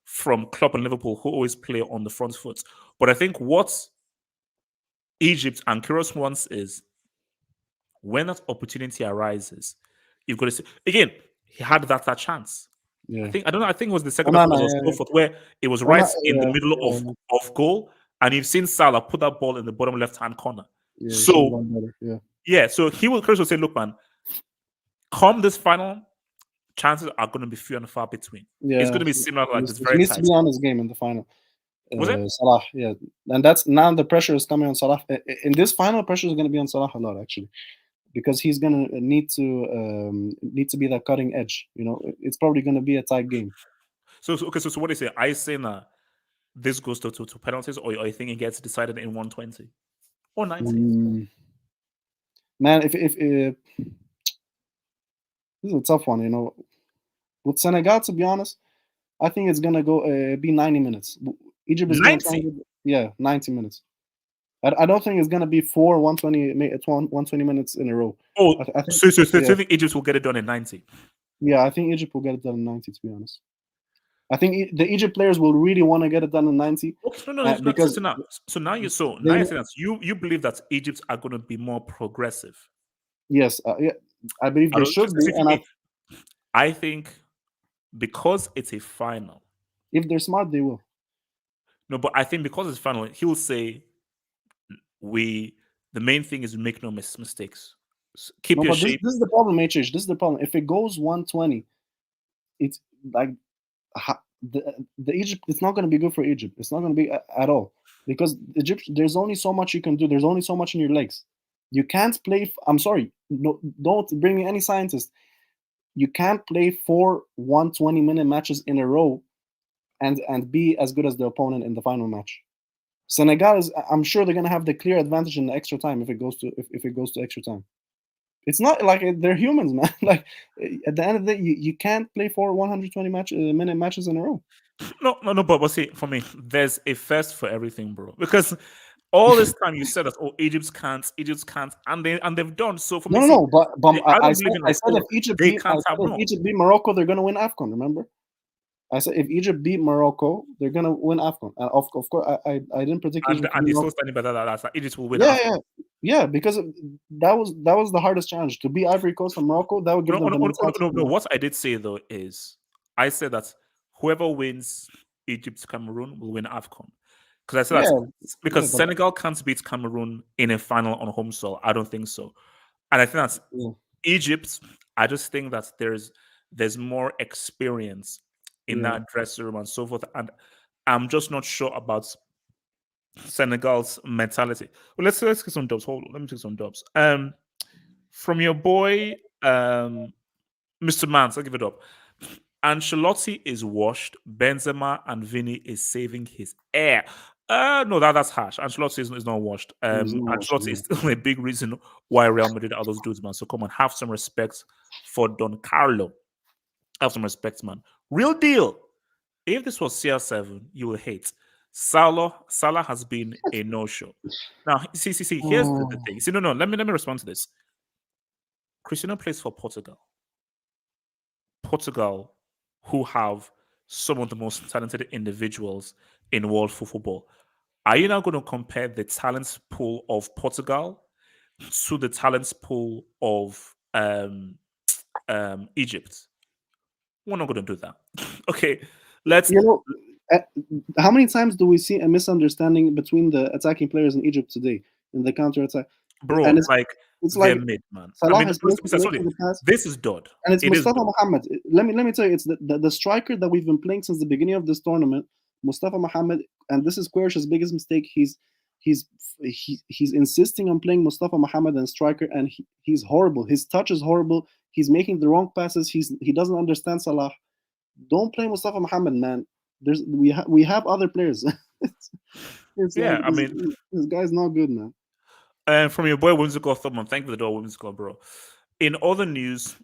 from Klopp and Liverpool, who always play on the front foot. But I think what Egypt and Queiroz wants is when that opportunity arises, you've got to see again. He had that chance. yeah. I don't know. I think it was the second Onana, or yeah, so forth, where it was Ona, right in the middle yeah, of goal, and you've seen Salah put that ball in the bottom left hand corner. yeah, he should have So done better. Yeah. yeah, so Chris will say, "Look, man, come this final, chances are going to be few and far between. It's going Yeah, to be similar like this, he very needs to tight." be on his game in the final. Was it? Salah, yeah, and that's now the pressure is coming on Salah. In this final, pressure is going to be on Salah a lot actually, because he's going to need to be that cutting edge. You know, it's probably going to be a tight game. So okay, so what do you say? I say that this goes to penalties, or I think it gets decided in 120 or 90. Man, if this is a tough one, you know, with Senegal, to be honest, I think it's gonna go be 90 minutes. Egypt is gonna try 90. and 90 minutes. I don't think it's gonna be 120 minutes in a row. Oh, I think so you yeah, think Egypt will get it done in 90? I think Egypt will get it done in 90. To be honest, I think the Egypt players will really want to get it done in 90 Okay, no, it's not. because Now you're they you're saying that you believe that Egypt are going to be more progressive. yes, I believe I they don't should be, see for and me. I think because it's a final. if they're smart, they will. No, but I think because it's final, he'll say the main thing is make no mistakes. Keep No, your but this shape. this is the problem, HH. This is the problem. If it goes 120, it's like the Egypt. It's not going to be good for Egypt. It's not going to be at all because Egypt. There's only so much you can do. There's only so much in your legs. You can't play. I'm sorry. No, don't bring me any scientist. You can't play 4 120-minute matches in a row and be as good as the opponent in the final match. Senegal is. I'm sure they're going to have the clear advantage in the extra time if it goes to extra time. It's not like they're humans, man. Like at the end of the day, you can't play for 120-minute matches in a row. No, but see, for me, there's a first for everything, bro. Because all this time you said that Egypt can't, and they've done so. For me, see, No. But I I don't said believe in I like, said oh, if Egypt they beat I can't said have if no. Egypt beat Morocco, they're gonna win Afcon. Remember? I said if Egypt beat Morocco, they're gonna win Afcon. And of course, I didn't predict Egypt to And beat they're still Morocco. standing by that. Like Egypt will win Yeah, Afcon. because that was the hardest challenge to beat Ivory Coast and Morocco. That would give them the mentality. No. What I did say though is I said that whoever wins Egypt Cameroon will win Afcon. Because I said Yeah, that because but Senegal can't beat Cameroon in a final on home soil. I don't think so. And I think that yeah, Egypt, I just think that there's more experience in yeah. that dressing room and so forth. And I'm just not sure about Senegal's mentality. Well, let's get some dubs. Hold on, let me take some dubs. From your boy, Mr. Mans, I'll give it up. Ancelotti is washed. Benzema and Vinny is saving his air. No, that's harsh. Ancelotti is not washed. He's not watching, Ancelotti yeah. is still a big reason why Real Madrid are those dudes, man. So come on, have some respect for Don Carlo. Have some respect, man. Real deal. If this was CR7, you will hate. Salah has been a no-show. Now, see. Here's the Oh, thing. See, no. Let me respond to this. Cristiano plays for Portugal. Portugal, who have some of the most talented individuals in world football. Are you now going to compare the talent pool of Portugal to the talent pool of Egypt? We're not going to do that. Okay, let's. you know, uh, how many times do we see a misunderstanding between the attacking players in Egypt today in the counter attack? Bro, And like it's they're like mid, man. I Salah mean, has sorry, making the pass, this is Dodd. and it's It is Mustafa Dodd. Mohammed. Let me tell you, it's the striker that we've been playing since the beginning of this tournament, Mustafa Mohammed, and this is Queiroz's biggest mistake. He's insisting on playing Mustafa Mohammed and striker, and he's horrible. His touch is horrible. He's making the wrong passes. He doesn't understand Salah. Don't play Mustafa Mohammed, man. We have other players. It's like Yeah, I mean, this guy's not good, man. and from your boy Whimsical Thumb, thank you for the door, Whimsical, bro. In other news,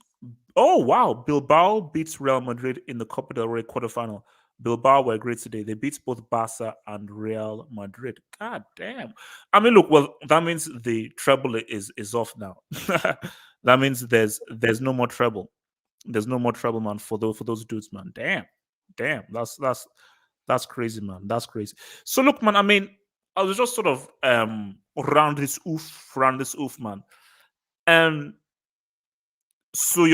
oh wow, Bilbao beats Real Madrid in the Copa del Rey quarterfinal. Bilbao were great today. They beat both Barca and Real Madrid. God damn. I mean, look, well, that means the treble is off now. That means there's no more treble. There's no more trouble, man, for those dudes, man. Damn, that's crazy, man. That's crazy. So look, man. I mean, I was just sort of round this oof, man. Um, so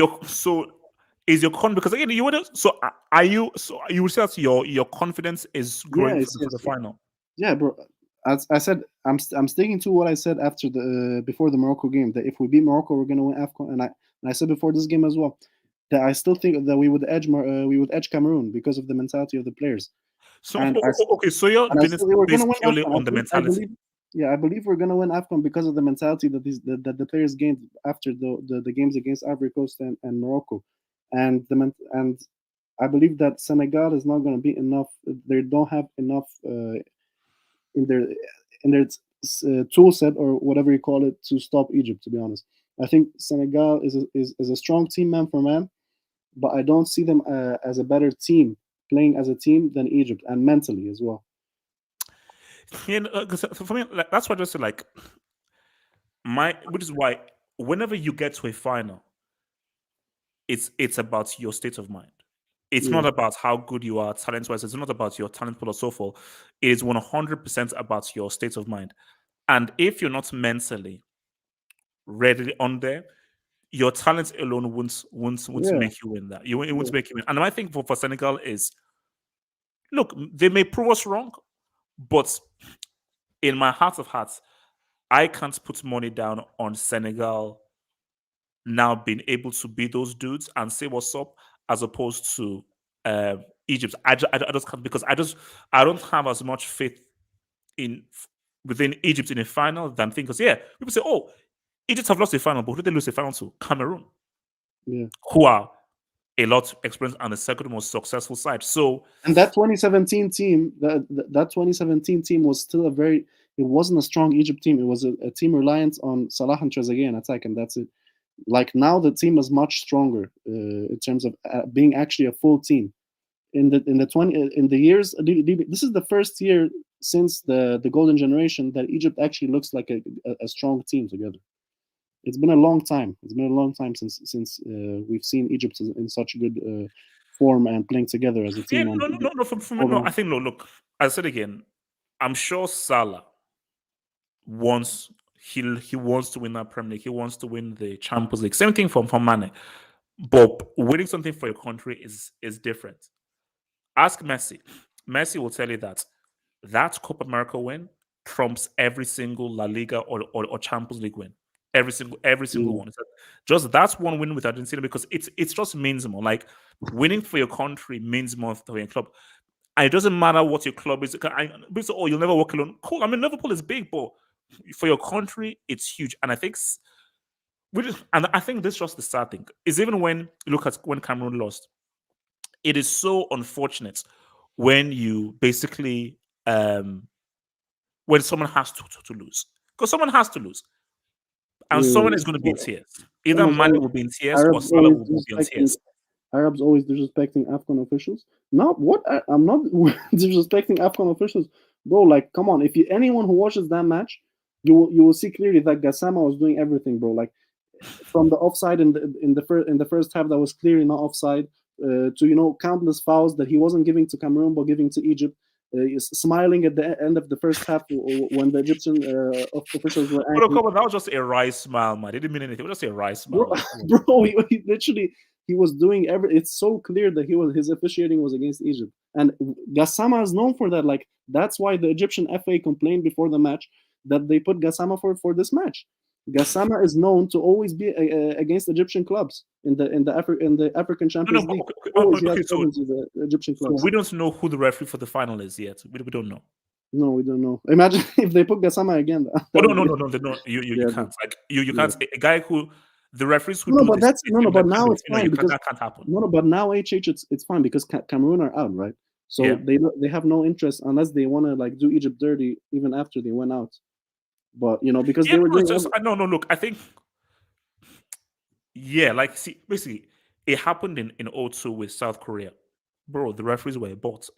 is your con because again you would so are you so you would say that your confidence is growing Yes, for the yes, final. yeah, bro. As I said, I'm sticking to what I said after the before the Morocco game, that if we beat Morocco, we're gonna win Afcon, and I said before this game as well that I still think that we would edge Cameroon because of the mentality of the players, So and I okay, so you're and I doing it still we were gonna based win purely Afcon. on the I mentality. believe, yeah, I believe we're gonna win Afcon because of the mentality that the players gained after the games against Ivory Coast and Morocco, and I believe that Senegal is not going to be enough. They don't have enough in their tool set or whatever you call it to stop Egypt. To be honest, I think Senegal is a strong team man for man, but I don't see them as a better team playing as a team than Egypt and mentally as well. You know, 'cause for me, like, that's why I just say like which is why whenever you get to a final, it's about your state of mind. It's Yeah, not about how good you are talent wise. It's not about your talent pool or so forth. It is 100% about your state of mind. And if you're not mentally ready on there, your talent alone won't yeah, make you win that. It yeah. won't make you win. And my thing for Senegal is look, they may prove us wrong, but in my heart of hearts, I can't put money down on Senegal now being able to beat those dudes and say what's up as opposed to uh, Egypt. I just can't because I don't have as much faith in within Egypt in a final than think because yeah, people say, oh, Egypt have lost a final, but who did they lose a final to? Cameroon, Yeah. who are a lot experienced and the second most successful side. So And that 2017 team, that 2017 team was still a very. It wasn't a strong Egypt team. It was a team reliant on Salah and Trezeguet in attack, and that's it. Like now, the team is much stronger in terms of being actually a full team. In the years, this is the first year since the golden generation that Egypt actually looks like a strong team together. It's been a long time. It's been a long time since we've seen Egypt in such good form and playing together as a yeah, team. And no, for me, hold no. I on, think no. Look, I said again, I'm sure Salah wants he wants to win that Premier League. He wants to win the Champions League. Same thing for Mane. But winning something for your country is different. Ask Messi. Messi will tell you that Copa America win trumps every single La Liga or Champions League win. Every single yeah, one. It's like, just that's one win with Argentina because it's just means more. Like winning for your country means more for your club. And it doesn't matter what your club is. People say, oh, you'll never walk alone. Cool. I mean, Liverpool is big, but for your country, it's huge. And I think and I think this is just the sad thing. Is even when you look at when Cameroon lost, it is so unfortunate when you basically when someone has to lose. Because someone has to lose. And yeah. someone is going to be in tears. Either Someone's Mane always will be in tears or Arabs Salah always will be in disrespecting tears. Arabs always disrespecting Afghan officials. Not what I'm not disrespecting Afghan officials, bro. Like, come on. If anyone who watches that match, you will see clearly that Gassama was doing everything, bro. Like from the offside in the first half that was clearly not offside, to countless fouls that he wasn't giving to Cameroon but giving to Egypt. Smiling at the end of the first half when the Egyptian officials were Oh, no, angry. come on, that was just a rice smile, man. It didn't mean anything. It was just a rice smile. Bro, Like, come on. bro, he literally he was doing it's so clear that his officiating was against Egypt, and Gassama is known for that. Like that's why the Egyptian FA complained before the match that they put Gassama for this match. Gassama is known to always be against Egyptian clubs in the African No, Champions no, League. okay, Always he has okay, problems with the Egyptian so clubs. we don't know who the referee for the final is yet. We don't know. No, we don't know. Imagine if they put Gassama again. Oh, That no, would no, be, no, no, no. You yeah, can't. Like you yeah. can't. A guy who the referees who No, do but this, that's no, but now it's fine because that can't happen. no, but now it's fine because Cameroon are out, right? So Yeah. they have no interest unless they want to like do Egypt dirty even after they went out. But because Yeah, they were no, doing it's just no. Look, I think like see, basically, it happened in '02 with South Korea, bro. The referees were bought.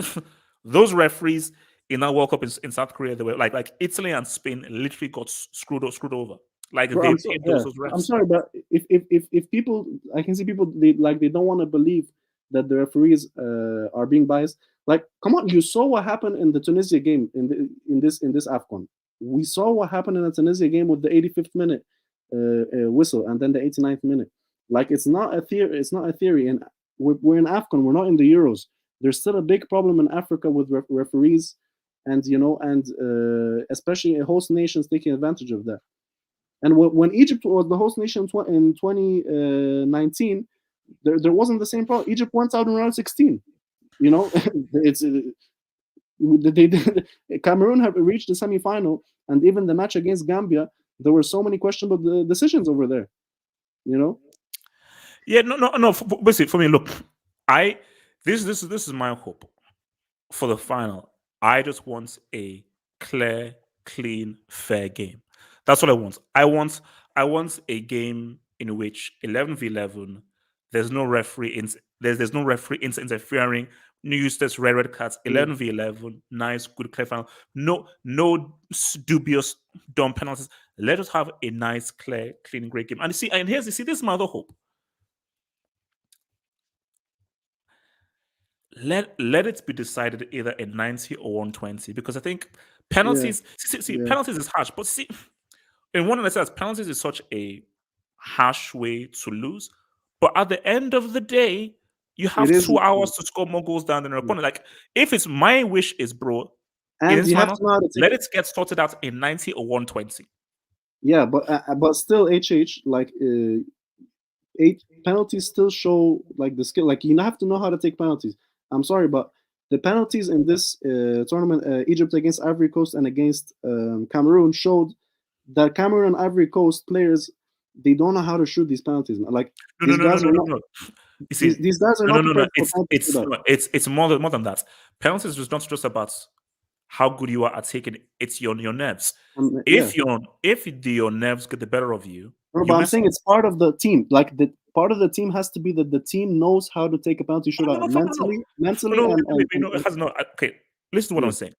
Those referees in that World Cup in South Korea, they were like Italy and Spain literally got screwed over. Like bro, they paid yeah, those I'm refs. sorry, but if people, I can see people they don't want to believe that the referees are being biased. Like, come on, you saw what happened in the Tunisia game in this Afcon. We saw what happened in the Tunisia game with the 85th minute whistle and then the 89th minute. Like, it's not a theory. It's not a theory. And we're in Afcon. We're not in the Euros. There's still a big problem in Africa with referees, and especially host nations taking advantage of that. And when Egypt was the host nation in 2019, there wasn't the same problem. Egypt went out in round 16. It's Cameroon have reached the semi-final, and even the match against Gambia, there were so many questionable decisions over there. Yeah, no. Basically, for me, look, this is my hope for the final. I just want a clear, clean, fair game. That's what I want. I want a game in which 11v11. There's no referee. There's no referee interfering. No useless red cards. 11v11. Nice, good, clear final. No dubious dumb penalties. Let us have a nice, clear, clean, great game. And this is my other hope. Let it be decided either in 90 or 120, because I think penalties penalties is harsh, but see, in one sense, penalties is such a harsh way to lose. But at the end of the day, you have 2 hours to score more goals than your opponent. Like, if it's my wish is, bro, in and this you have final, to know how to take let it get sorted out in 90 or 120. Yeah, but still, like penalties still show like the skill. Like, you have to know how to take penalties. I'm sorry, but the penalties in this tournament, Egypt against Ivory Coast and against Cameroon, showed that Cameroon and Ivory Coast players, they don't know how to shoot these penalties. Like, these guys are not. You see, these guys are not prepared for penalties. It's more than that. Penalties is not just about how good you are at taking it. It's your nerves. If your nerves get the better of you, but I'm saying it's part of the team. Like, the part of the team has to be that the team knows how to take a penalty shootout mentally, it has no. Okay, listen to what I'm saying.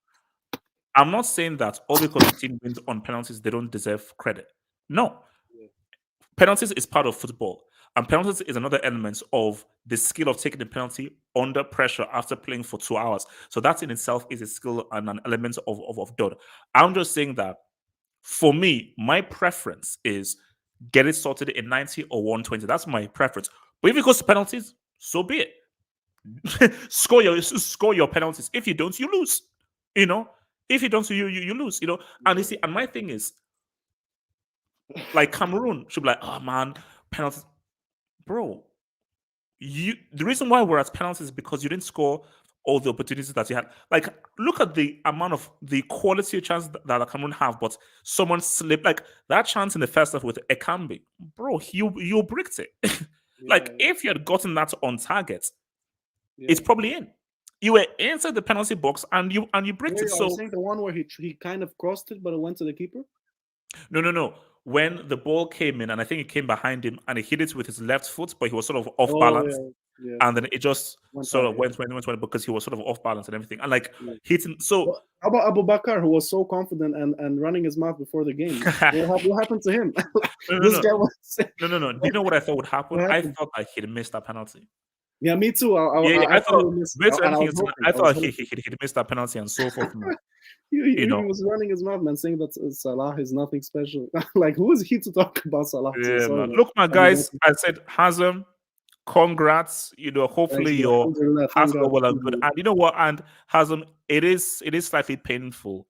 I'm not saying that all because the team wins on penalties, they don't deserve credit. No, penalties is part of football, and penalties is another element of the skill of taking the penalty under pressure after playing for 2 hours. So that in itself is a skill and an element of dot. I'm just saying that for me, my preference is get it sorted in 90 or 120. That's my preference. But if it goes to penalties, so be it. score your penalties. If you don't, you lose. If you don't, you lose. And you see, and my thing is, like, Cameroon should be like, oh man, penalties, bro. The reason why we're at penalties is because you didn't score all the opportunities that you had. Like, look at the amount of the quality of chance that Cameroon have, but someone slipped. Like that chance in the first half with Ekambi, bro, you bricked it. Like, if you had gotten that on target, it's probably in. You were inside the penalty box and you bricked it. So, saying the one where he kind of crossed it, but it went to the keeper. No. When the ball came in, and I think it came behind him, and he hit it with his left foot, but he was sort of off balance. Yeah. and then it just Went sort out, of yeah. went because he was sort of off balance and everything, and like Yeah. hitting. So Well, how about Abu Bakar, who was so confident and running his mouth before the game? What happened to him? no, This guy was. no. Do you know what I thought would happen? What I happened? thought that he'd missed that penalty. Yeah, me too. Yeah, I I thought thought he missed, better than and I anything, was hoping. I I was thought hoping. he'd missed that penalty and so forth. He know. was running his mouth, man, saying that Salah is nothing special. Like, who is he to talk about Salah? Yeah, Sorry, man. Look, my guys, I said Hazem, congrats. Hopefully Thank you. your Alhamdulillah, has thank gone God. well and good. And you know what? And Hazem, it is slightly painful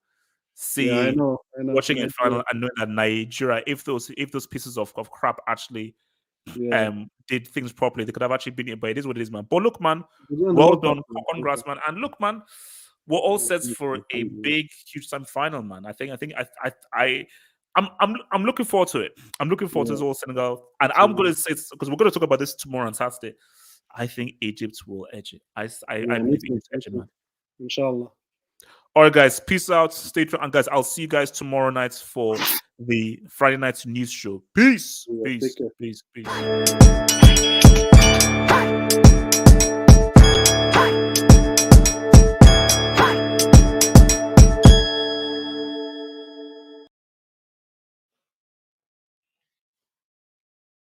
Yeah, I know. watching Yeah, in final and knowing that Nigeria, if those pieces of crap actually yeah. did things properly, they could have actually been it. But it is what it is, man. But look, man, We're doing the well World Cup, done, man. congrats, man. And look, man, we're all set for a Alhamdulillah. big, huge time final, man. I'm looking forward to it. I'm looking forward to this whole Senegal, and I'm going to say, because we're going to talk about this tomorrow on Saturday. I think Egypt will edge it. I believe Egypt edge it, man. Inshallah. All right, guys. Peace out. Stay tuned, and guys, I'll see you guys tomorrow night for the Friday night news show. Peace. Yeah, Peace. take care. Peace. Peace.